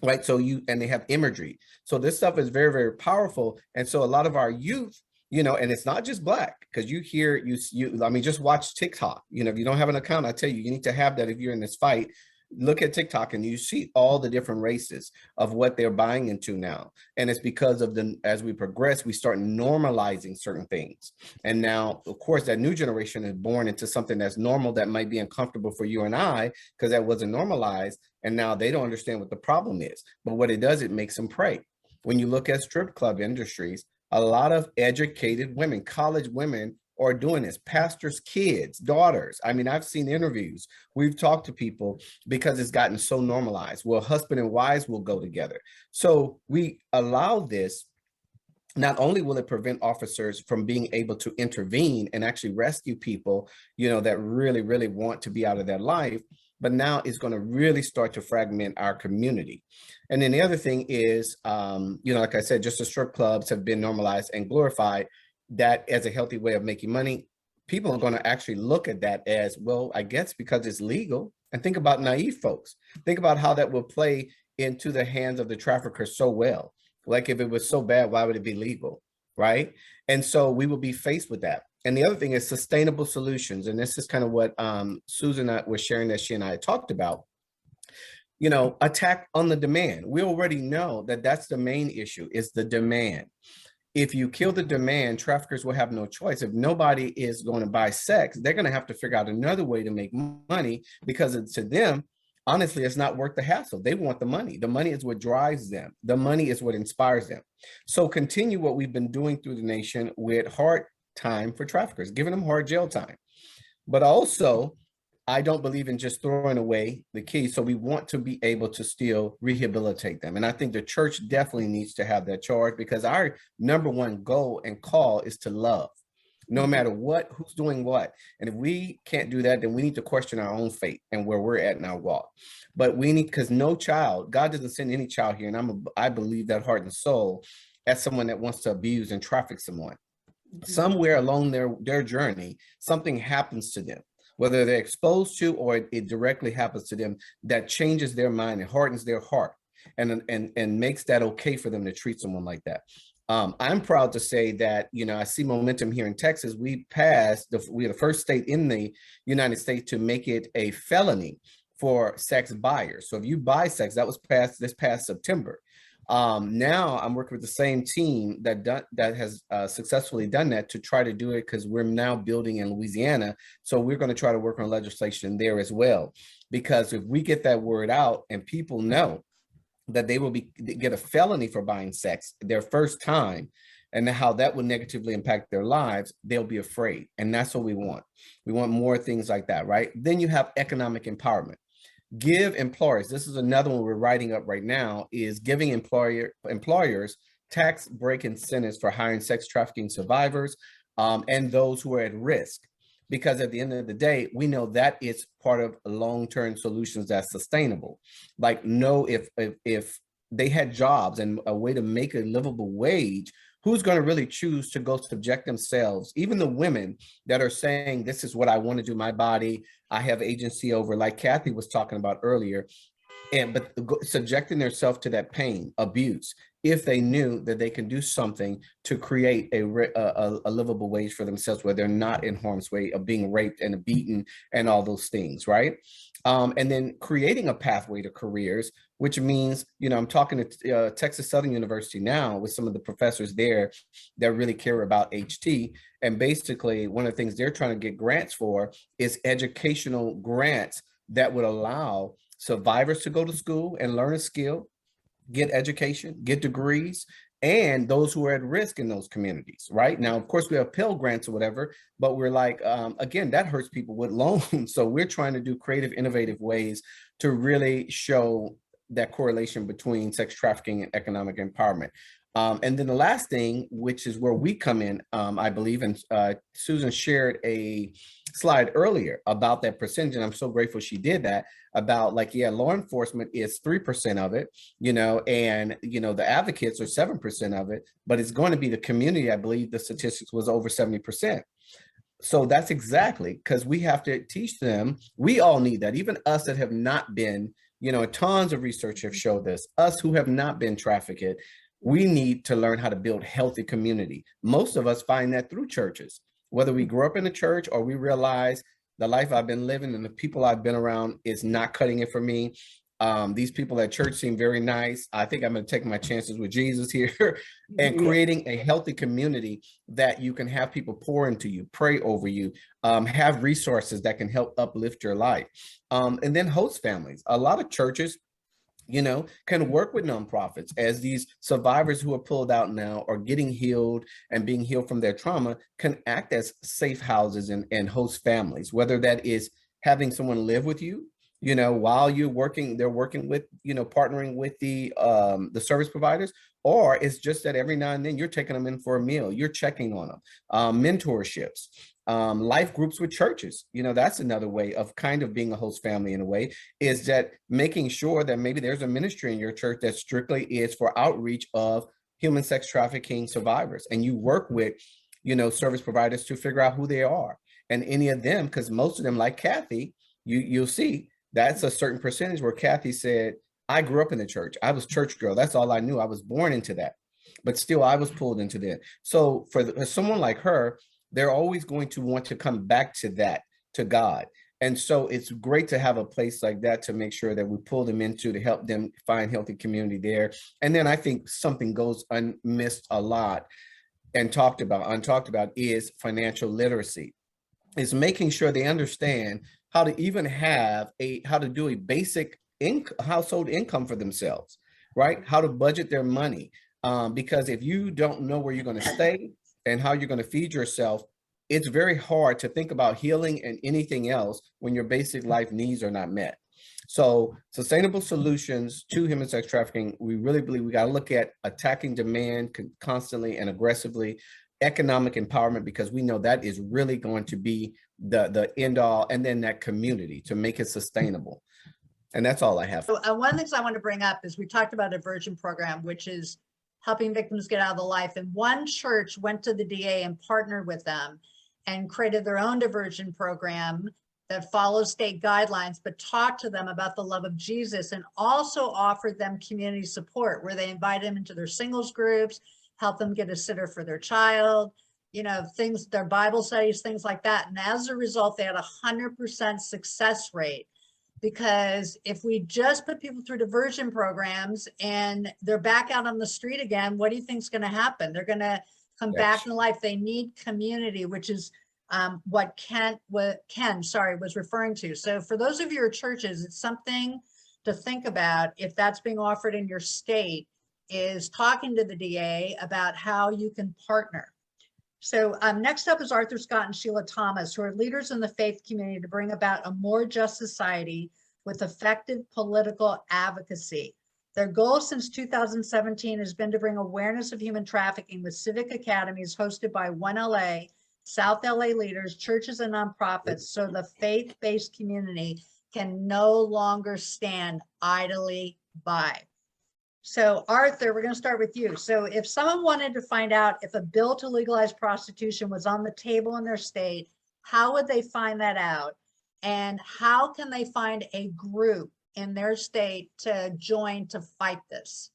Right. So and they have imagery. So this stuff is very, very powerful. And so a lot of our youth, and it's not just Black, because just watch TikTok. If you don't have an account, I tell you, you need to have that if you're in this fight. Look at TikTok and you see all the different races of what they're buying into now. And it's because of as we progress, we start normalizing certain things. And now, of course, that new generation is born into something that's normal that might be uncomfortable for you and I, because that wasn't normalized. And now they don't understand what the problem is. But what it does, it makes them prey. When you look at strip club industries, a lot of educated women, college women, are doing this, pastors' kids, daughters. I mean, I've seen interviews. We've talked to people because it's gotten so normalized. Well, husband and wives will go together. So we allow this. Not only will it prevent officers from being able to intervene and actually rescue people, that really, really want to be out of their life, but now it's going to really start to fragment our community. And then the other thing is, like I said, just the strip clubs have been normalized and glorified, that as a healthy way of making money. People are going to actually look at that as, well, I guess because it's legal. And think about naive folks. Think about how that will play into the hands of the trafficker so well. Like if it was so bad, why would it be legal, right? And so we will be faced with that. And the other thing is sustainable solutions. And this is kind of what Susan was sharing that she and I talked about. Attack on the demand. We already know that that's the main issue, is the demand. If you kill the demand, traffickers will have no choice. If nobody is going to buy sex, they're going to have to figure out another way to make money, because to them, honestly, it's not worth the hassle. They want the money. The money is what drives them. The money is what inspires them. So continue what we've been doing through the nation with hard time for traffickers, giving them hard jail time. But also, I don't believe in just throwing away the key. So we want to be able to still rehabilitate them. And I think the church definitely needs to have that charge, because our number one goal and call is to love, no matter what, who's doing what. And if we can't do that, then we need to question our own fate and where we're at in our walk. But we need, because no child, God doesn't send any child here. And I believe that heart and soul, as someone that wants to abuse and traffic someone. Somewhere along their journey, something happens to them, whether they're exposed to or it directly happens to them, that changes their mind and hardens their heart and makes that okay for them to treat someone like that. I'm proud to say that, I see momentum here in Texas. We're the first state in the United States to make it a felony for sex buyers. So if you buy sex, that was passed this past September. Now I'm working with the same team that has successfully done that to try to do it, because we're now building in Louisiana. So we're going to try to work on legislation there as well, because if we get that word out and people know that they will get a felony for buying sex their first time, and how that would negatively impact their lives, they'll be afraid. And that's what we want. We want more things like that, right? Then you have economic empowerment. Give employers, this is another one we're writing up right now, is giving employers tax break incentives for hiring sex trafficking survivors and those who are at risk. Because at the end of the day, we know that it's part of long-term solutions that's sustainable. Like, if they had jobs and a way to make a livable wage, who's going to really choose to go subject themselves? Even the women that are saying, this is what I want to do, my body, I have agency over, like Kathy was talking about earlier, but subjecting themselves to that pain, abuse, if they knew that they can do something to create a livable wage for themselves, where they're not in harm's way of being raped and beaten and all those things, right? And then creating a pathway to careers, which means, I'm talking to Texas Southern University now with some of the professors there that really care about HT. And basically, one of the things they're trying to get grants for is educational grants that would allow survivors to go to school and learn a skill, get education, get degrees, and those who are at risk in those communities, right? Now, of course, we have Pell Grants or whatever, but we're like, again, that hurts people with loans. So we're trying to do creative, innovative ways to really show that correlation between sex trafficking and economic empowerment. And then the last thing, which is where we come in, I believe, and Susan shared a slide earlier about that percentage, and I'm so grateful she did that, about like, law enforcement is 3% of it, and, the advocates are 7% of it, but it's going to be the community. I believe the statistics was over 70%. So that's exactly, because we have to teach them. We all need that, even us that have not been, tons of research have showed this, us who have not been trafficked. We need to learn how to build healthy community. Most of us find that through churches, whether we grew up in a church or we realize the life I've been living and the people I've been around is not cutting it for me. These people at church seem very nice. I think I'm going to take my chances with Jesus here and creating a healthy community that you can have people pour into you, pray over you, have resources that can help uplift your life. And then host families. A lot of churches, can work with nonprofits as these survivors who are pulled out now are getting healed and being healed from their trauma, can act as safe houses and host families, whether that is having someone live with you, while you're working, they're working with, partnering with the service providers, or it's just that every now and then you're taking them in for a meal, you're checking on them, mentorships, life groups with churches. That's another way of kind of being a host family in a way, is that making sure that maybe there's a ministry in your church that strictly is for outreach of human sex trafficking survivors. And you work with, service providers to figure out who they are. And any of them, because most of them, like Kathy, you'll see, that's a certain percentage where Kathy said, I grew up in the church. I was church girl. That's all I knew. I was born into that, but still I was pulled into that. So for someone like her, they're always going to want to come back to that, to God. And so it's great to have a place like that to make sure that we pull them into, to help them find healthy community there. And then I think something goes unmissed a lot and untalked about is financial literacy. Is making sure they understand how to even have how to do a basic household income for themselves, right? How to budget their money. Because if you don't know where you're going to stay and how you're going to feed yourself, it's very hard to think about healing and anything else when your basic life needs are not met. So sustainable solutions to human sex trafficking, we really believe we got to look at attacking demand constantly and aggressively, economic empowerment, because we know that is really going to be the end all, and then that community to make it sustainable. And that's all I have. So one of the things I want to bring up is we talked about a diversion program, which is helping victims get out of the life. And one church went to the DA and partnered with them and created their own diversion program that follows state guidelines, but talked to them about the love of Jesus, and also offered them community support where they invite them into their singles groups, help them get a sitter for their child, you know, things, their Bible studies, things like that. And as a result, they had 100% success rate. Because if we just put people through diversion programs and they're back out on the street again, what do you think is going to happen? They're going to come back in life. They need community, which is what Ken was referring to. So for those of your churches, it's something to think about if that's being offered in your state, is talking to the DA about how you can partner. So next up is Arthur Scott and Sheila Thomas, who are leaders in the faith community to bring about a more just society with effective political advocacy. Their goal since 2017 has been to bring awareness of human trafficking with civic academies hosted by One LA, South LA leaders, churches, and nonprofits, so the faith-based community can no longer stand idly by. So Arthur, we're going to start with you. So if someone wanted to find out if a bill to legalize prostitution was on the table in their state, how would they find that out? And how can they find a group in their state to join to fight this?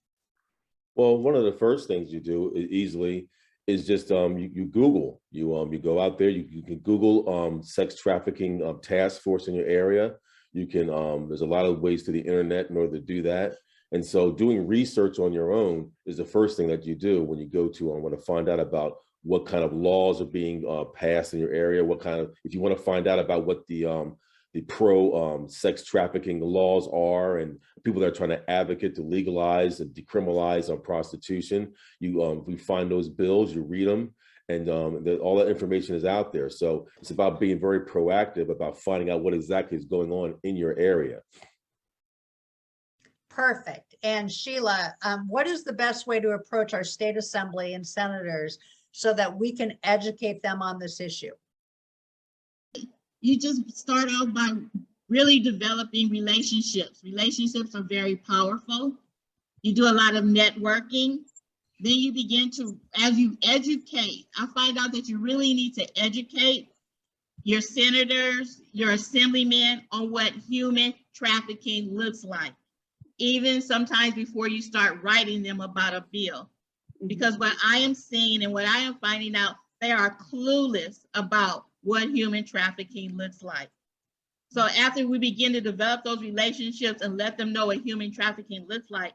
Well, one of the first things you do easily is just you Google. You go out there, you can Google sex trafficking task force in your area. You can, there's a lot of ways to the internet in order to do that. And so doing research on your own is the first thing that you do when you go to want to find out about what kind of laws are being passed in your area, what kind of, if you want to find out about what the pro sex trafficking laws are, and people that are trying to advocate to legalize and decriminalize prostitution, we find those bills, you read them, and all that information is out there. So it's about being very proactive about finding out what exactly is going on in your area. Perfect. And Sheila, what is the best way to approach our state assembly and senators so that we can educate them on this issue? You just start out by really developing relationships. Relationships are very powerful. You do a lot of networking. Then you begin to, as you educate, I find out that you really need to educate your senators, your assemblymen on what human trafficking looks like, even sometimes before you start writing them about a bill. Because what I am seeing and what I am finding out, they are clueless about what human trafficking looks like. So after we begin to develop those relationships and let them know what human trafficking looks like,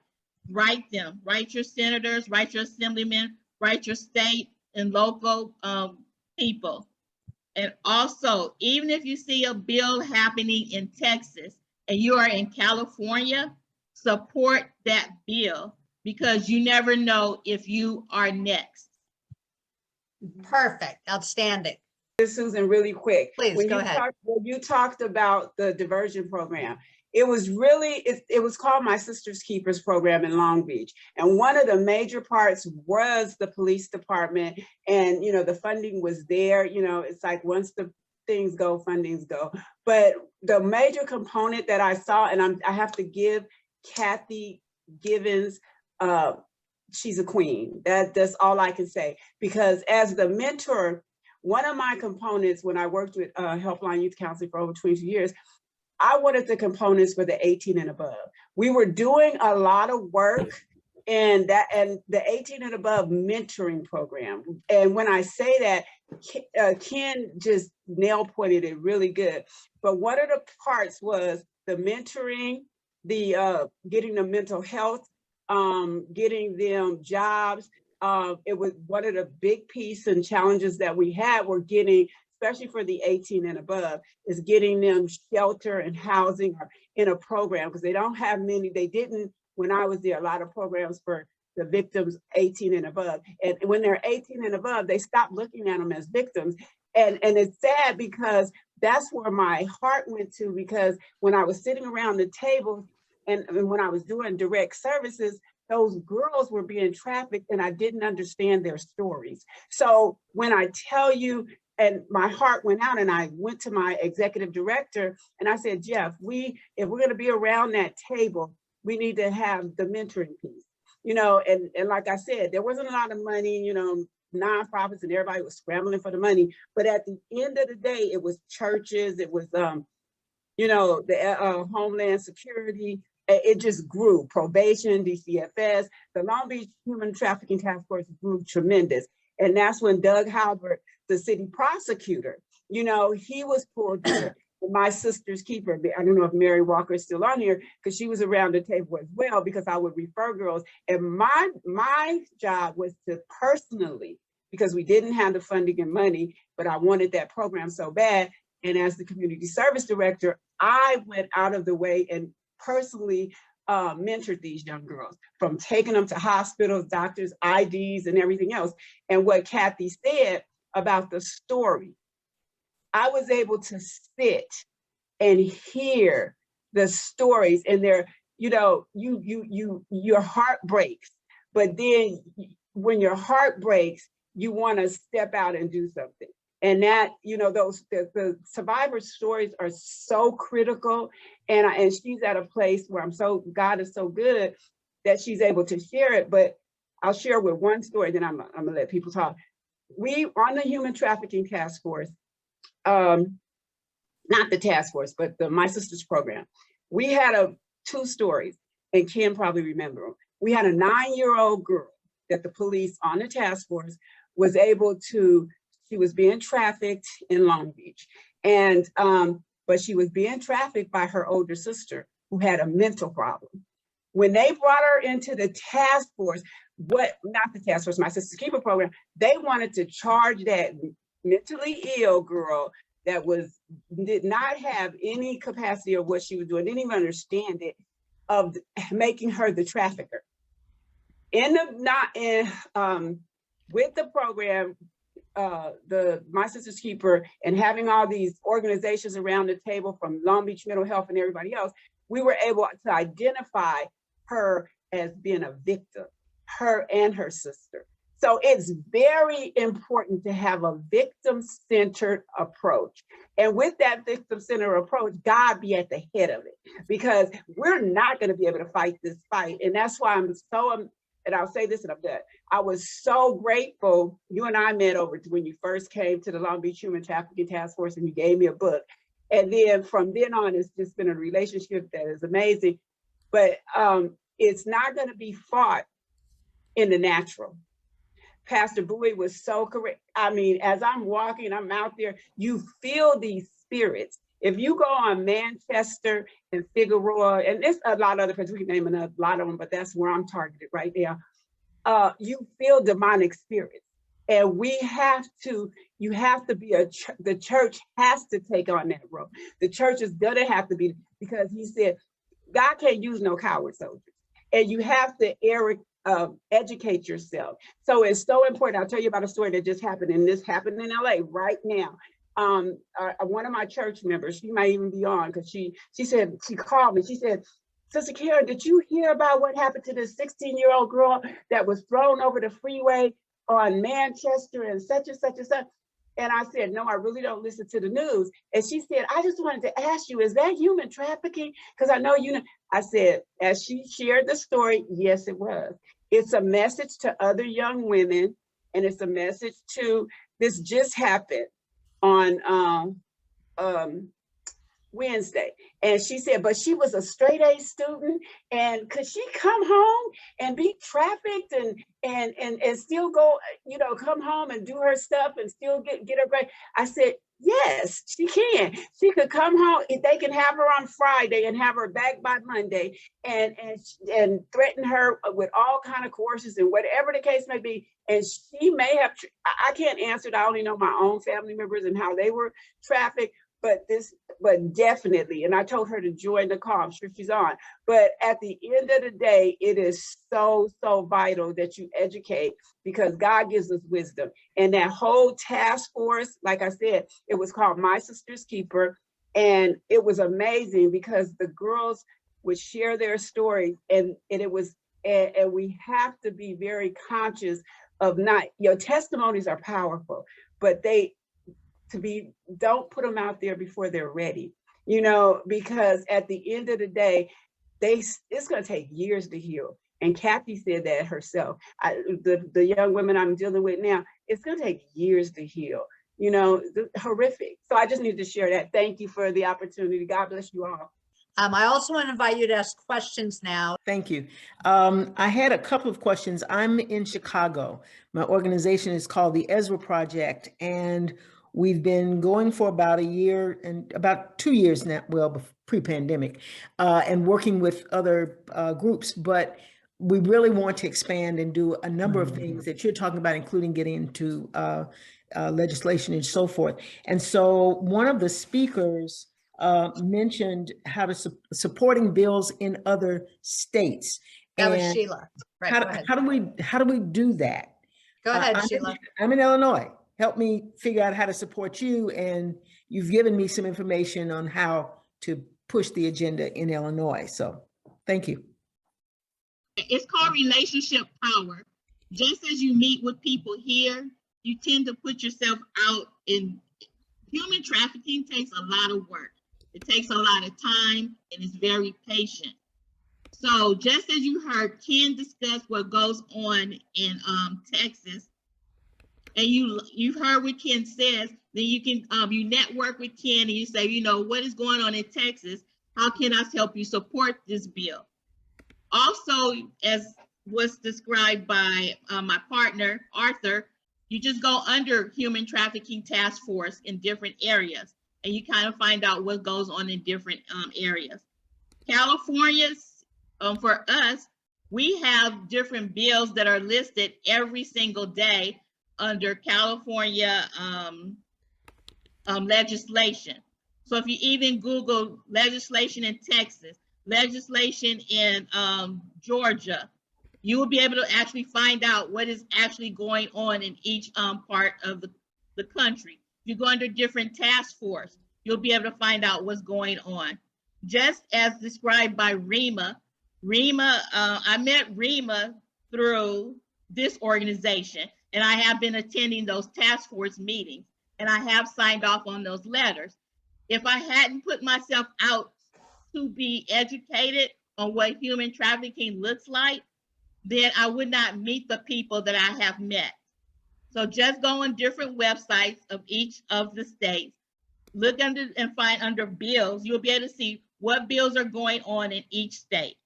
write them, write your senators, write your assemblymen, write your state and local people. And also, even if you see a bill happening in Texas and you are in California, support that bill, because you never know if you are next. Perfect. Outstanding. Susan, really quick. Please go ahead. When you talked about the diversion program, it was really, it was called My Sister's Keepers program in Long Beach. And one of the major parts was the police department. And, you know, the funding was there. You know, it's like once the things go, fundings go. But the major component that I saw, and I have to give Kathy Gibbons, she's a queen. That's all I can say. Because as the mentor, one of my components when I worked with Helpline Youth Counseling for over 22 years, I wanted the components for the 18 and above. We were doing a lot of work and the 18 and above mentoring program. And when I say that, Ken just nail pointed it really good. But one of the parts was the mentoring, the getting them mental health, getting them jobs. It was one of the big pieces and challenges that we had were getting, especially for the 18 and above, is getting them shelter and housing or in a program, because they don't have many, they didn't, when I was there, a lot of programs for the victims 18 and above. And when they're 18 and above, they stop looking at them as victims. And it's sad because that's where my heart went to, because when I was sitting around the table and when I was doing direct services, those girls were being trafficked and I didn't understand their stories. So when I tell you, and my heart went out and I went to my executive director and I said, Jeff, if we're gonna be around that table, we need to have the mentoring piece, you know, and like I said, there wasn't a lot of money, you know, nonprofits and everybody was scrambling for the money. But at the end of the day, it was churches, it was, you know, the Homeland Security, it just grew. Probation, DCFS, the Long Beach Human Trafficking Task Force grew tremendous. And that's when Doug Halbert, the city prosecutor, you know, he was pulled in. My sister's keeper, I don't know if Mary Walker is still on here, because she was around the table as well, because I would refer girls. And my job was to personally, because we didn't have the funding and money, but I wanted that program so bad. And as the community service director, I went out of the way and personally mentored these young girls, from taking them to hospitals, doctors, IDs, and everything else. And what Kathy said about the story, I was able to sit and hear the stories, and they're, you know, your heart breaks. But then when your heart breaks, you want to step out and do something. And that, you know, the survivor stories are so critical. And she's at a place where God is so good that she's able to share it. But I'll share with one story, then I'm gonna let people talk. We, on the Human Trafficking Task Force, not the task force, but the My Sister's program, we had two stories, and Ken probably remember them. We had a 9-year-old girl that the police on the task force was able to, she was being trafficked in Long Beach. And, but she was being trafficked by her older sister who had a mental problem. When they brought her into the task force, not the task force, My Sister's Keeper program, they wanted to charge that mentally ill girl that did not have any capacity of what she was doing, didn't even understand it, of making her the trafficker. With the program, the My Sister's Keeper, and having all these organizations around the table from Long Beach Mental Health and everybody else, we were able to identify her as being a victim, her and her sister. So it's very important to have a victim-centered approach. And with that victim-centered approach, God be at the head of it, because we're not gonna be able to fight this fight. And that's why I'm so, and I'll say this and I'm done. I was so grateful, you and I met over when you first came to the Long Beach Human Trafficking Task Force and you gave me a book. And then from then on, it's just been a relationship that is amazing. But it's not gonna be fought in the natural. Pastor Bowie was so correct. I mean, as I'm walking, I'm out there, you feel these spirits. If you go on Manchester and Figueroa, and there's a lot of other places, we can name a lot of them, but that's where I'm targeted right now. You feel demonic spirits. And you have to be the church has to take on that role. The church is gonna have to be, because he said, God can't use no coward soldiers. And you have to educate yourself. So it's so important. I'll tell you about a story that just happened, and this happened in LA right now. One of my church members, she might even be on, because she said, she called me, she said, Sister Karen, did you hear about what happened to this 16-year-old girl that was thrown over the freeway on Manchester and such and such and such? And I said, no, I really don't listen to the news. And she said, I just wanted to ask you, is that human trafficking? Because I know you know. I said, as she shared the story, yes, it was. It's a message to other young women, and it's a message to, this just happened on Wednesday. And she said, but she was a straight A student, and could she come home and be trafficked and still go, you know, come home and do her stuff and still get her grade? I said, yes, she can. She could come home. If they can have her on Friday and have her back by Monday, and threaten her with all kind of coercions and whatever the case may be. And she may have, I can't answer it. I only know my own family members and how they were trafficked, but definitely. And I told her to join the call. I'm sure she's on. But at the end of the day, it is so vital that you educate, because God gives us wisdom. And that whole task force, like I said, it was called My Sister's Keeper. And it was amazing because the girls would share their stories, and we have to be very conscious of not, your testimonies are powerful, but don't put them out there before they're ready, you know, because at the end of the day, it's going to take years to heal. And Kathy said that herself. The young women I'm dealing with now, it's going to take years to heal, you know, horrific. So I just need to share that. Thank you for the opportunity. God bless you all. I also want to invite you to ask questions now. Thank you. I had a couple of questions. I'm in Chicago. My organization is called the Ezra Project, and we've been going for about a year and about 2 years now, well, pre-pandemic, and working with other groups. But we really want to expand and do a number of things that you're talking about, including getting into legislation and so forth. And so one of the speakers mentioned how to supporting bills in other states. That was Sheila. Right. How do we do that? Go ahead, Sheila. I'm in Illinois. Help me figure out how to support you. And you've given me some information on how to push the agenda in Illinois. So thank you. It's called relationship power. Just as you meet with people here, you tend to put yourself out in. Human trafficking takes a lot of work. It takes a lot of time, and it's very patient. So just as you heard Ken discuss what goes on in Texas, and you've heard what Ken says, then you can you network with Ken and you say, you know, what is going on in Texas? How can I help you support this bill? Also, as was described by my partner, Arthur, you just go under Human Trafficking Task Force in different areas, and you kind of find out what goes on in different areas. California's, for us, we have different bills that are listed every single day under California legislation. So if you even Google legislation in Texas, legislation in Georgia, you will be able to actually find out what is actually going on in each part of the country. If you go under different task force, you'll be able to find out what's going on. Just as described by Rima, I met Rima through this organization, and I have been attending those task force meetings, and I have signed off on those letters. If I hadn't put myself out to be educated on what human trafficking looks like, then I would not meet the people that I have met. So just go on different websites of each of the states, look under and find under bills, you'll be able to see what bills are going on in each state.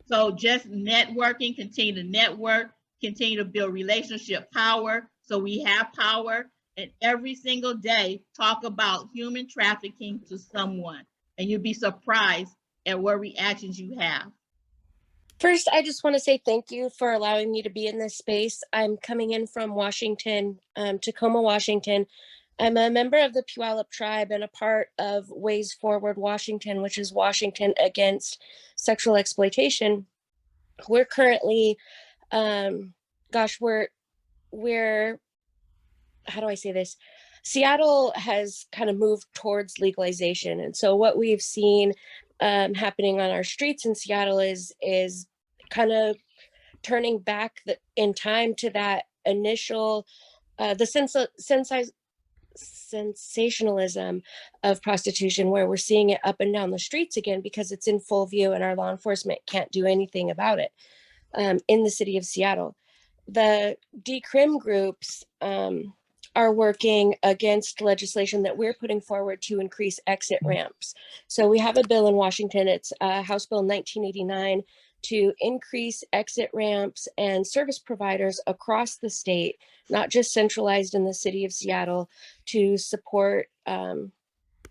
So just networking, continue to network, continue to build relationship power. So we have power, and every single day talk about human trafficking to someone, and you'll be surprised at what reactions you have. First, I just want to say thank you for allowing me to be in this space. I'm coming in from Washington, Tacoma, Washington. I'm a member of the Puyallup tribe and a part of Ways Forward Washington, which is Washington Against Sexual Exploitation. We're currently, we're, how do I say this? Seattle has kind of moved towards legalization. And so what we've seen happening on our streets in Seattle is kind of turning back in time to that initial, sensationalism of prostitution, where we're seeing it up and down the streets again because it's in full view and our law enforcement can't do anything about it in the city of Seattle. The decrim groups are working against legislation that we're putting forward to increase exit ramps. So we have a bill in Washington, it's House Bill 1989, to increase exit ramps and service providers across the state, not just centralized in the city of Seattle, to support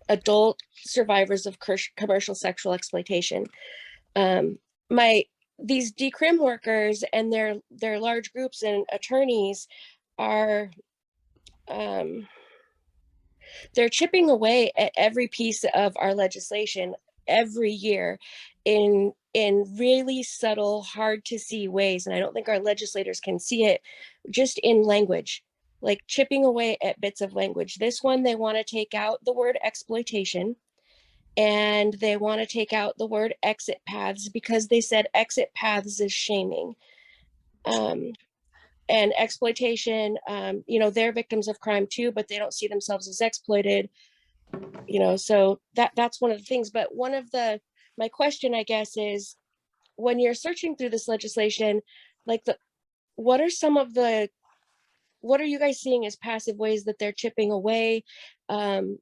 adult survivors of commercial sexual exploitation. These decrim workers and their large groups and attorneys are they're chipping away at every piece of our legislation every year in really subtle, hard to see ways. And I don't think our legislators can see it, just in language, like chipping away at bits of language. This one, they want to take out the word exploitation, and they want to take out the word exit paths because they said exit paths is shaming. And exploitation, they're victims of crime too, but they don't see themselves as exploited, so that's one of the things. But my question, I guess, is when you're searching through this legislation, like what are you guys seeing as passive ways that they're chipping away and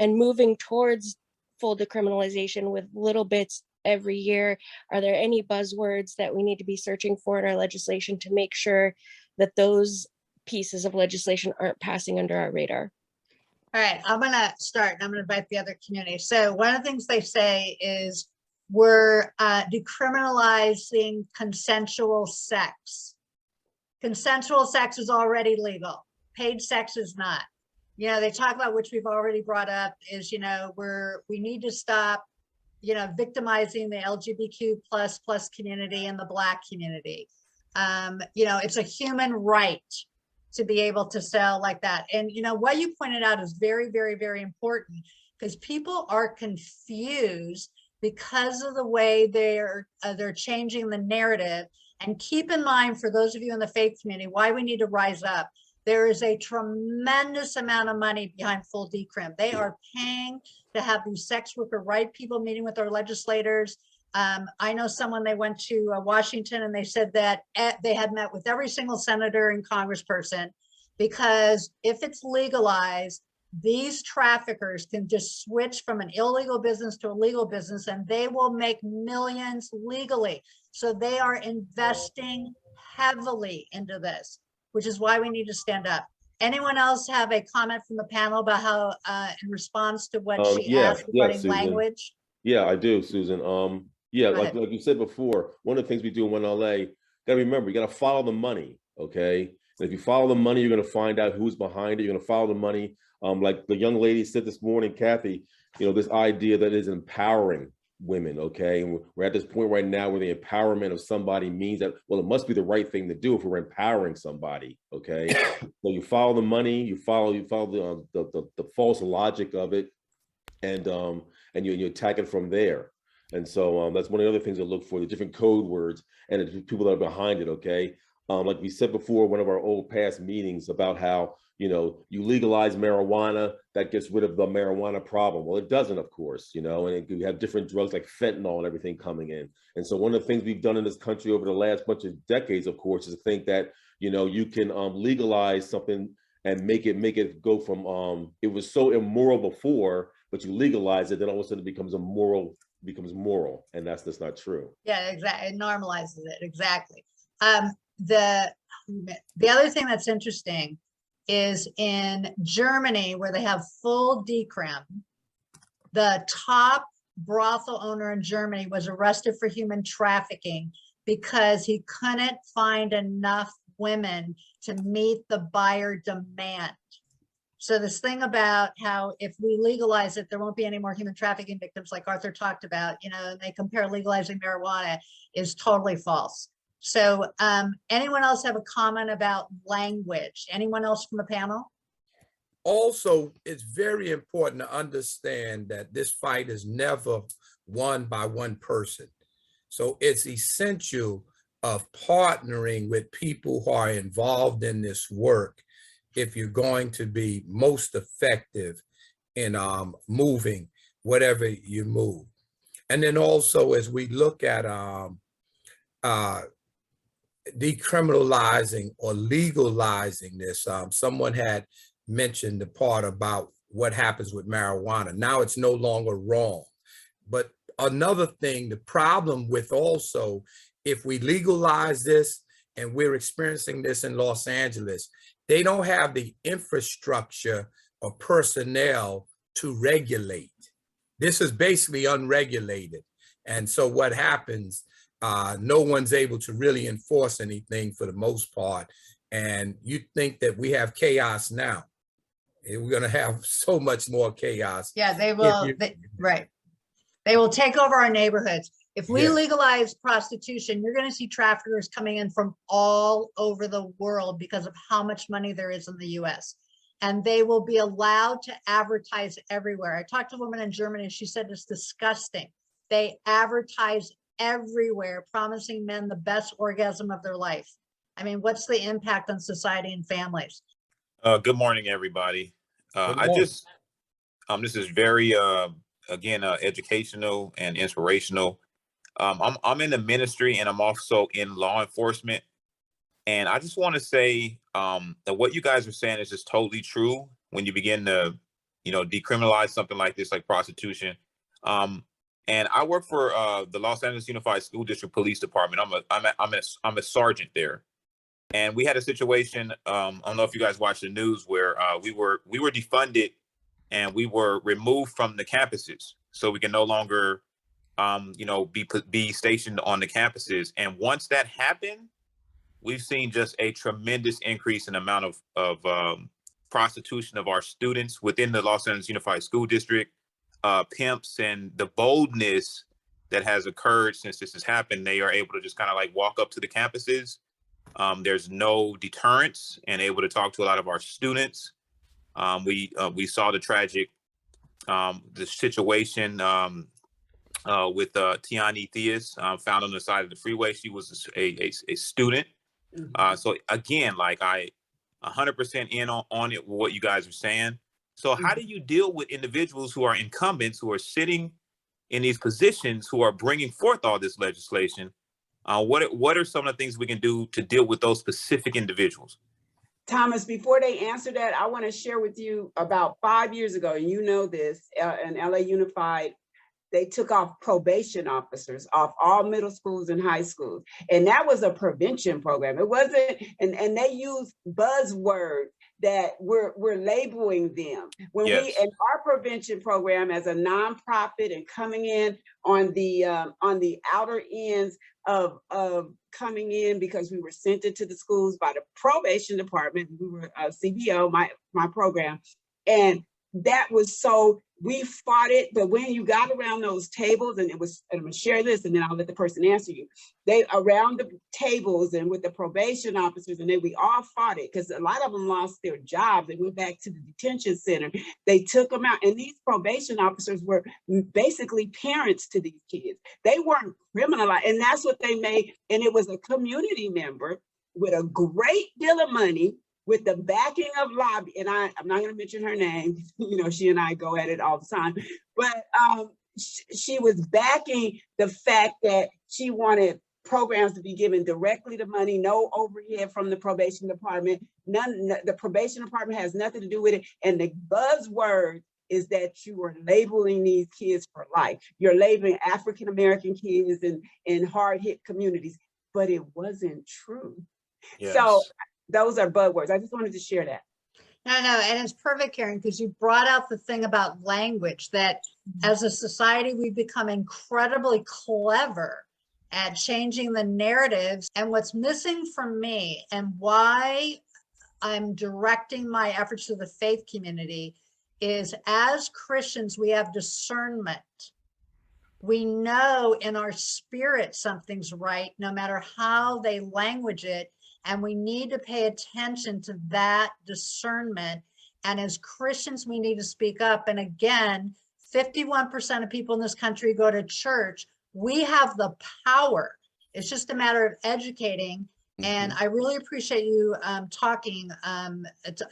moving towards full decriminalization with little bits every year? Are there any buzzwords that we need to be searching for in our legislation to make sure that those pieces of legislation aren't passing under our radar? All right, I'm going to start and I'm going to invite the other community. So one of the things they say is we're decriminalizing consensual sex. Consensual sex is already legal. Paid sex is not. They talk about, which we've already brought up, is, we need to stop, victimizing the LGBTQ plus community and the Black community. It's a human right to be able to sell like that. And what you pointed out is very, very, very important, because people are confused because of the way they're changing the narrative. And keep in mind, for those of you in the faith community, why we need to rise up. There is a tremendous amount of money behind full decrim. They are paying to have these sex worker right people meeting with our legislators. I know someone, they went to Washington and they said that they had met with every single senator and congressperson, because if it's legalized, these traffickers can just switch from an illegal business to a legal business and they will make millions legally. So they are investing heavily into this, which is why we need to stand up. Anyone else have a comment from the panel about how, in response to what she asked regarding language? Yeah, I do, Susan. Like you said before, one of the things we do in One LA, gotta remember, you gotta follow the money, okay? And if you follow the money, you're gonna find out who's behind it. You're gonna follow the money. Like the young lady said this morning, Kathy, this idea that is empowering women, okay? And we're at this point right now where the empowerment of somebody means that, well, it must be the right thing to do if we're empowering somebody, okay? So you follow the money, you follow the false logic of it, and you attack it from there. And so that's one of the other things to look for, the different code words and the people that are behind it, okay? Like we said before, one of our old past meetings about how, you legalize marijuana, that gets rid of the marijuana problem. Well, it doesn't, of course, and you have different drugs like fentanyl and everything coming in. And so one of the things we've done in this country over the last bunch of decades, of course, is to think that, you can legalize something and make it go from, it was so immoral before, but you legalize it, then all of a sudden it becomes moral, and that's just not true. Yeah, exactly. It normalizes it, exactly. The other thing that's interesting is in Germany, where they have full decrim, the top brothel owner in Germany was arrested for human trafficking because he couldn't find enough women to meet the buyer demand. So this thing about how if we legalize it, there won't be any more human trafficking victims, like Arthur talked about, they compare legalizing marijuana, is totally false. So anyone else have a comment about language? Anyone else from the panel? Also, it's very important to understand that this fight is never won by one person. So it's essential of partnering with people who are involved in this work if you're going to be most effective in moving whatever you move. And then also, as we look at decriminalizing or legalizing this. Someone had mentioned the part about what happens with marijuana. Now it's no longer wrong. But another thing, the problem with also, if we legalize this, and we're experiencing this in Los Angeles, they don't have the infrastructure or personnel to regulate. This is basically unregulated. And so what happens, no one's able to really enforce anything for the most part. And you think that we have chaos now. And we're going to have so much more chaos. Yeah, they will. Right. They will take over our neighborhoods. If we legalize prostitution, you're going to see traffickers coming in from all over the world because of how much money there is in the US. And they will be allowed to advertise everywhere. I talked to a woman in Germany, she said it's disgusting. They advertise everywhere, promising men the best orgasm of their life. I mean, what's the impact on society and families? Good morning, everybody. This is very, again, educational and inspirational. I'm in the ministry and I'm also in law enforcement. And I just want to say that what you guys are saying is just totally true when you begin to, decriminalize something like this, like prostitution. And I work for the Los Angeles Unified School District Police Department. I'm a sergeant there. And we had a situation, I don't know if you guys watched the news, where we were defunded and we were removed from the campuses. So we can no longer, be stationed on the campuses. And once that happened, we've seen just a tremendous increase in the amount of prostitution of our students within the Los Angeles Unified School District, pimps, and the boldness that has occurred since this has happened. They are able to just kind of like walk up to the campuses. There's no deterrence and able to talk to a lot of our students. We saw the tragic the situation with Tiani Theus, found on the side of the freeway. She was a student. So again, like I 100% in on it with what you guys are saying. So how do you deal with individuals who are incumbents, who are sitting in these positions, who are bringing forth all this legislation? What are some of the things we can do to deal with those specific individuals? Thomas, before they answer that, I want to share with you about 5 years ago, and you know this, in LA Unified, they took off probation officers off all middle schools and high schools. And that was a prevention program. It wasn't, and they used buzzwords that we're labeling them. When we, in our prevention program as a nonprofit and coming in on the outer ends of coming in, because we were sent into the schools by the probation department, we were CBO, my program. And that was so, we fought it, but when you got around those tables, and it was, and I'm gonna share this and then I'll let the person answer you. They around the tables and with the probation officers, and then we all fought it because a lot of them lost their jobs. They went back to the detention center. They took them out, and these probation officers were basically parents to these kids. They weren't criminalized, and that's what they made. And it was a community member with a great deal of money, with the backing of lobby, and I'm not going to mention her name, she and I go at it all the time, but she was backing the fact that she wanted programs to be given directly to money, no overhead from the probation department. The probation department has nothing to do with it. And the buzzword is that you are labeling these kids for life. You're labeling African-American kids in hard-hit communities, but it wasn't true. Yes. So those are buzzwords. I just wanted to share that. No, and it's perfect, Karen, because you brought out the thing about language, that as a society, we've become incredibly clever at changing the narratives. And what's missing from me, and why I'm directing my efforts to the faith community, is as Christians, we have discernment. We know in our spirit something's right, no matter how they language it. And we need to pay attention to that discernment. And as Christians, we need to speak up. And again, 51% of people in this country go to church. We have the power. It's just a matter of educating. And I really appreciate you talking,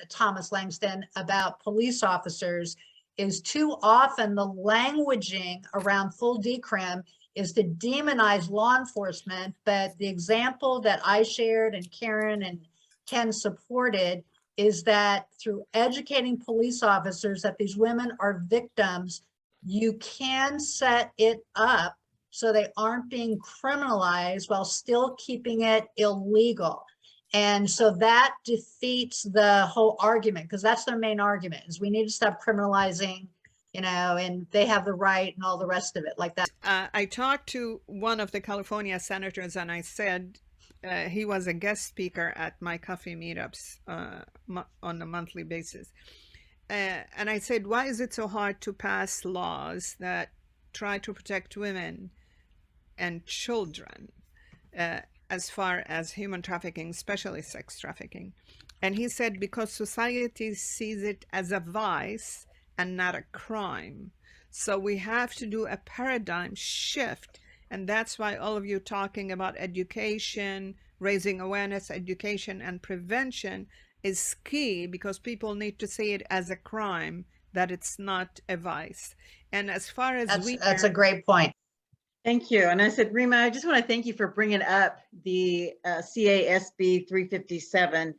Thomas Langston, about police officers. Is too often the languaging around full decrim is to demonize law enforcement. But the example that I shared and Karen and Ken supported is that through educating police officers that these women are victims, you can set it up so they aren't being criminalized while still keeping it illegal. And so that defeats the whole argument, because that's their main argument, is we need to stop criminalizing, you know, and they have the right and all the rest of it like that. I talked to one of the California senators and I said, he was a guest speaker at my coffee meetups on a monthly basis. And I said, why is it so hard to pass laws that try to protect women and children as far as human trafficking, especially sex trafficking? And he said, because society sees it as a vice and not a crime. So we have to do a paradigm shift. And that's why all of you talking about education, raising awareness, education, and prevention is key, because people need to see it as a crime, that it's not a vice. And as far as that's a great point. Thank you. And I said, Rima, I just want to thank you for bringing up the CASB 357,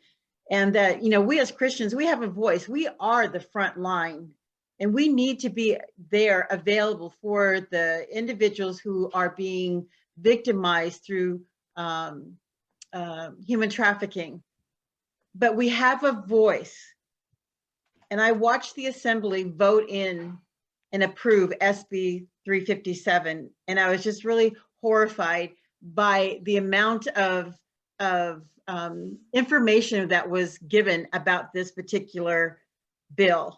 and that, you know, we as Christians, we have a voice. We are the front line, and we need to be there available for the individuals who are being victimized through human trafficking. But we have a voice. And I watched the assembly vote in and approve SB 357. And I was just really horrified by the amount of information that was given about this particular bill.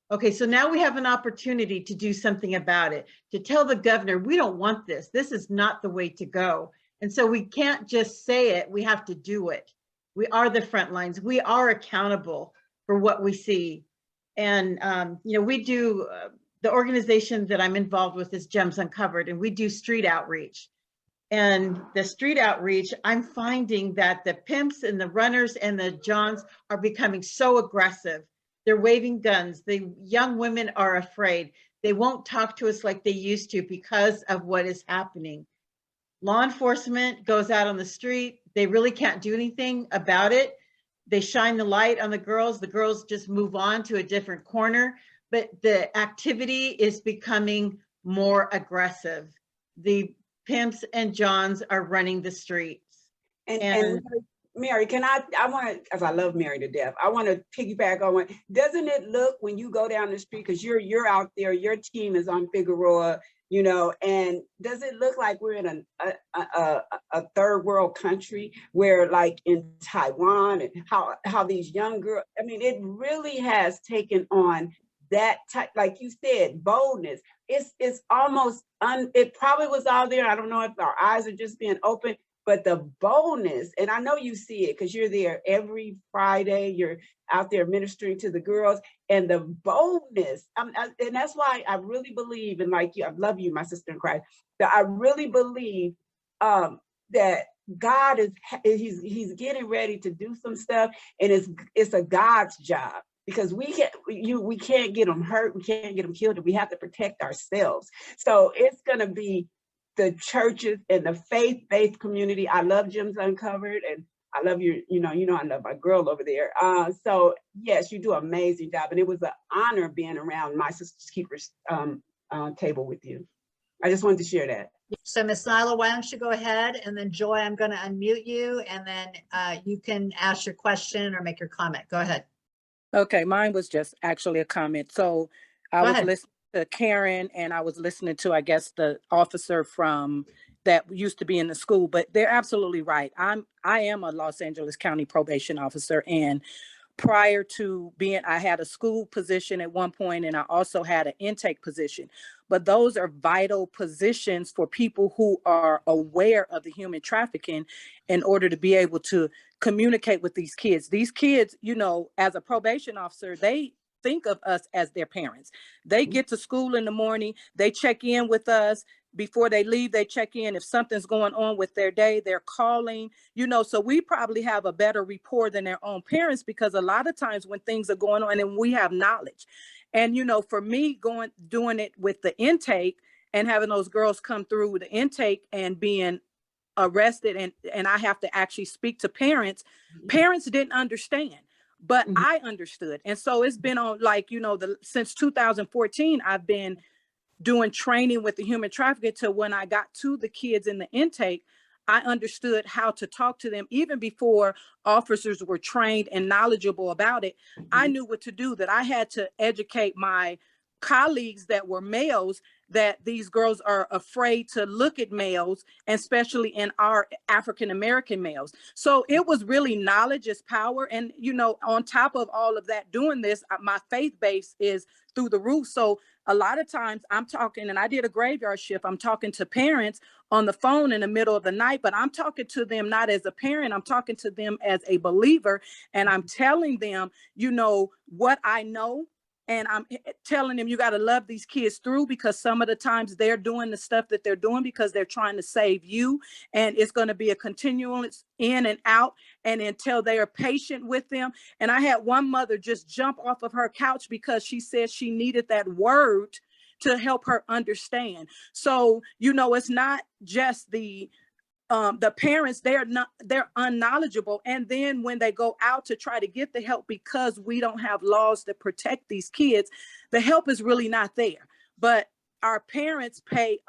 Okay, so now we have an opportunity to do something about it, to tell the governor, we don't want this. This is not the way to go. And so we can't just say it, we have to do it. We are the front lines. We are accountable for what we see. And, you know, we do, the organization that I'm involved with is Gems Uncovered, and we do street outreach. And the street outreach, I'm finding that the pimps and the runners and the Johns are becoming so aggressive. They're waving guns. The young women are afraid. They won't talk to us like they used to because of what is happening. Law enforcement goes out on the street. They really can't do anything about it. They shine the light on the girls. The girls just move on to a different corner, but the activity is becoming more aggressive. The pimps and Johns are running the streets. And Mary, can I want to, because I love Mary to death, I want to piggyback on what, doesn't it look when you go down the street, because you're out there, your team is on Figueroa, you know, and does it look like we're in a third world country where, like in Taiwan, and how these young girls, I mean, it really has taken on that type, like you said, boldness. It's almost, it probably was out there. I don't know if our eyes are just being open, but the boldness, and I know you see it because you're there every Friday, you're out there ministering to the girls, and the boldness, and that's why I really believe, and like you, I love you, my sister in Christ, that I really believe that God he's getting ready to do some stuff, and it's a God's job, because we can't get them hurt, we can't get them killed, and we have to protect ourselves. So it's gonna be the churches and the faith community. I love Gems Uncovered, and I love you know I love my girl over there. So yes, you do an amazing job, and it was an honor being around my Sisters Keepers table with you. I just wanted to share that. So Miss Nyla, why don't you go ahead, and then Joy, I'm going to unmute you, and then you can ask your question or make your comment. Go ahead. Okay, mine was just actually a comment. So I was listening to Karen, and I was listening to, I guess, the officer from that used to be in the school, but they're absolutely right. I am a Los Angeles County probation officer, and prior to being, I had a school position at one point, and I also had an intake position. But those are vital positions for people who are aware of the human trafficking in order to be able to communicate with these kids. These kids, you know, as a probation officer, they think of us as their parents. They get to school in the morning, they check in with us. Before they leave, they check in. If something's going on with their day, they're calling, you know, so we probably have a better rapport than their own parents, because a lot of times when things are going on and we have knowledge. And, you know, for me doing it with the intake, and having those girls come through the intake and being arrested, and I have to actually speak to parents. Parents didn't understand, but I understood. And so it's been on, like, you know, since 2014, I've been doing training with the human trafficker till when I got to the kids in the intake, I understood how to talk to them even before officers were trained and knowledgeable about it. I knew what to do, that I had to educate my colleagues that were males that these girls are afraid to look at males, especially in our African-American males. So it was really knowledge is power. And, you know, on top of all of that, doing this, my faith base is through the roof. So a lot of times I'm talking, and I did a graveyard shift, I'm talking to parents on the phone in the middle of the night, but I'm talking to them not as a parent, I'm talking to them as a believer. And I'm telling them, you know, what I know. And I'm telling them, you got to love these kids through, because some of the times they're doing the stuff that they're doing because they're trying to save you. And it's going to be a continuous in and out, and until they are patient with them. And I had one mother just jump off of her couch because she said she needed that word to help her understand. So, you know, it's not just the parents, they're unknowledgeable. And then when they go out to try to get the help, because we don't have laws that protect these kids, the help is really not there. But our parents play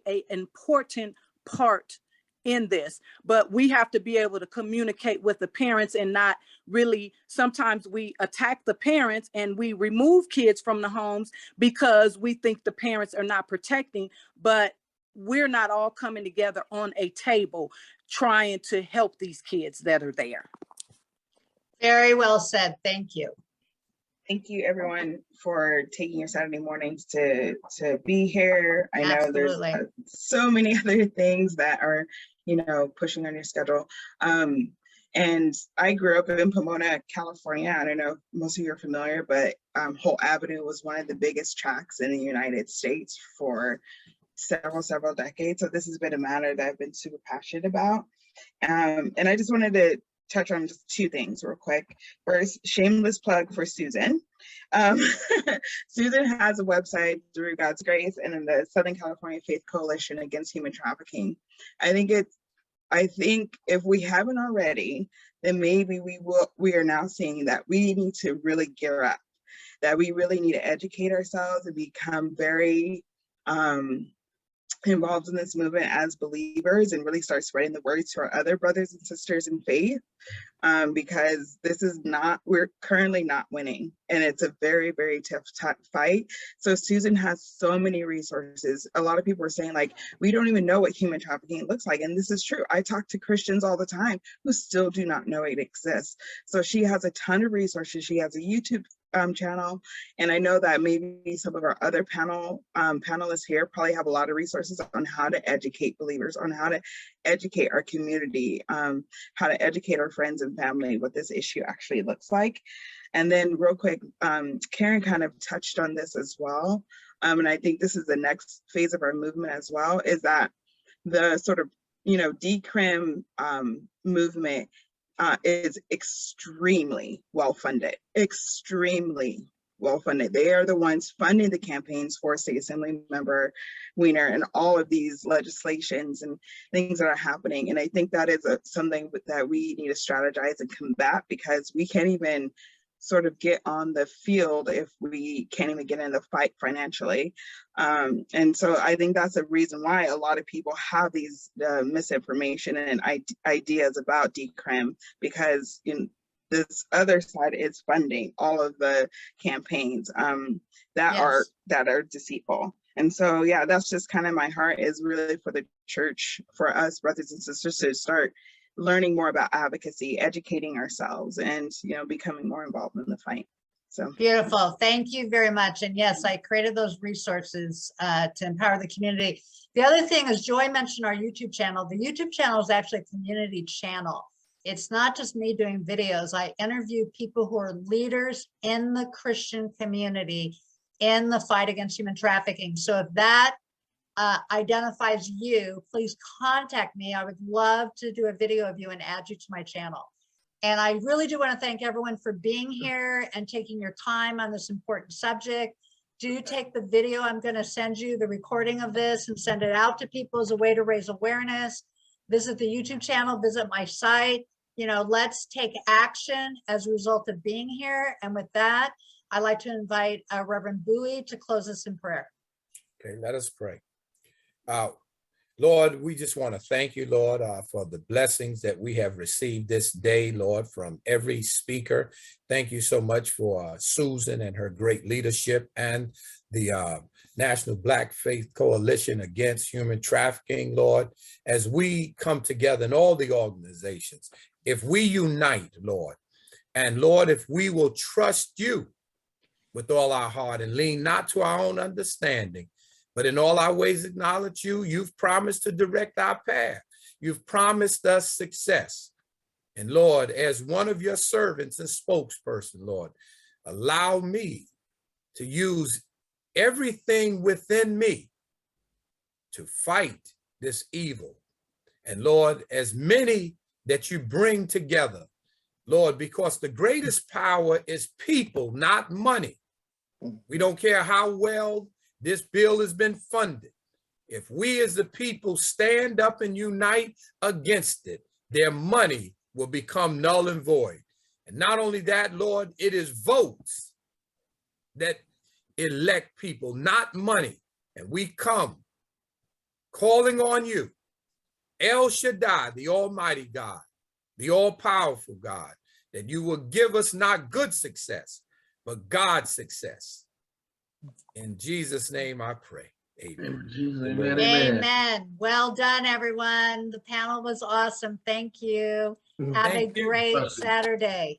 an important part in this, but we have to be able to communicate with the parents and not really, sometimes we attack the parents and we remove kids from the homes because we think the parents are not protecting, but we're not all coming together on a table trying to help these kids that are there. Very well said. Thank you. Thank you, everyone, for taking your Saturday mornings to be here. I know Absolutely. There's so many other things that are, you know, pushing on your schedule. And I grew up in Pomona, California. I don't know if most of you are familiar, but Holt Avenue was one of the biggest tracks in the United States for several decades. So this has been a matter that I've been super passionate about. And I just wanted to touch on just two things real quick. First, shameless plug for Susan. Susan has a website, Through God's Grace, and in the Southern California Faith Coalition Against Human Trafficking. I think if we haven't already, then maybe we are now seeing that we need to really gear up, that we really need to educate ourselves and become very involved in this movement as believers and really start spreading the word to our other brothers and sisters in faith, because we're currently not winning, and it's a very, very tough fight. So Susan has so many resources. A lot of people are saying, like, we don't even know what human trafficking looks like, and this is true. I talk to Christians all the time who still do not know it exists. So she has a ton of resources. She has a YouTube channel, and I know that maybe some of our other panelists here probably have a lot of resources on how to educate believers, on how to educate our community, how to educate our friends and family what this issue actually looks like. And then real quick, Karen kind of touched on this as well, and I think this is the next phase of our movement as well, is that the sort of, you know, decrim movement is extremely well-funded, extremely well-funded. They are the ones funding the campaigns for State Assembly Member Wiener and all of these legislations and things that are happening. And I think that is something that we need to strategize and combat, because we can't even sort of get on the field if we can't even get in the fight financially. And so I think that's a reason why a lot of people have these misinformation and ideas about decrim, because, you know, this other side is funding all of the campaigns that are deceitful. And so, yeah, that's just kind of my heart, is really for the church, for us brothers and sisters, to start learning more about advocacy, educating ourselves, and, you know, becoming more involved in the fight. So beautiful. Thank you very much. And yes, I created those resources to empower the community. The other thing is, Joy mentioned our YouTube channel. The YouTube channel is actually a community channel. It's not just me doing videos. I interview people who are leaders in the Christian community in the fight against human trafficking. So if that identifies you, please contact me. I would love to do a video of you and add you to my channel. And I really do want to thank everyone for being here and taking your time on this important subject. do take the video. I'm going to send you the recording of this and send it out to people as a way to raise awareness. Visit the YouTube channel, visit my site. You know, let's take action as a result of being here. And with that, I'd like to invite Reverend Bowie to close us in prayer. Okay, let us pray. Lord, we just want to thank you, Lord, for the blessings that we have received this day, Lord, from every speaker. Thank you so much for Susan and her great leadership and the National Black Faith Coalition Against Human Trafficking, Lord, as we come together in all the organizations. If we unite, Lord, and Lord, if we will trust you with all our heart and lean not to our own understanding, but in all our ways acknowledge you. You've promised to direct our path. You've promised us success. And Lord, as one of your servants and spokesperson, Lord, allow me to use everything within me to fight this evil. And Lord, as many that you bring together, Lord, because the greatest power is people, not money. We don't care how well this bill has been funded. If we as the people stand up and unite against it, their money will become null and void. And not only that, Lord, it is votes that elect people, not money. And we come calling on you, El Shaddai, the Almighty God, the all-powerful God, that you will give us not good success, but God's success. In Jesus' name I pray. Amen. Amen. Amen. Well done, everyone. The panel was awesome. Thank you. Have a great Saturday.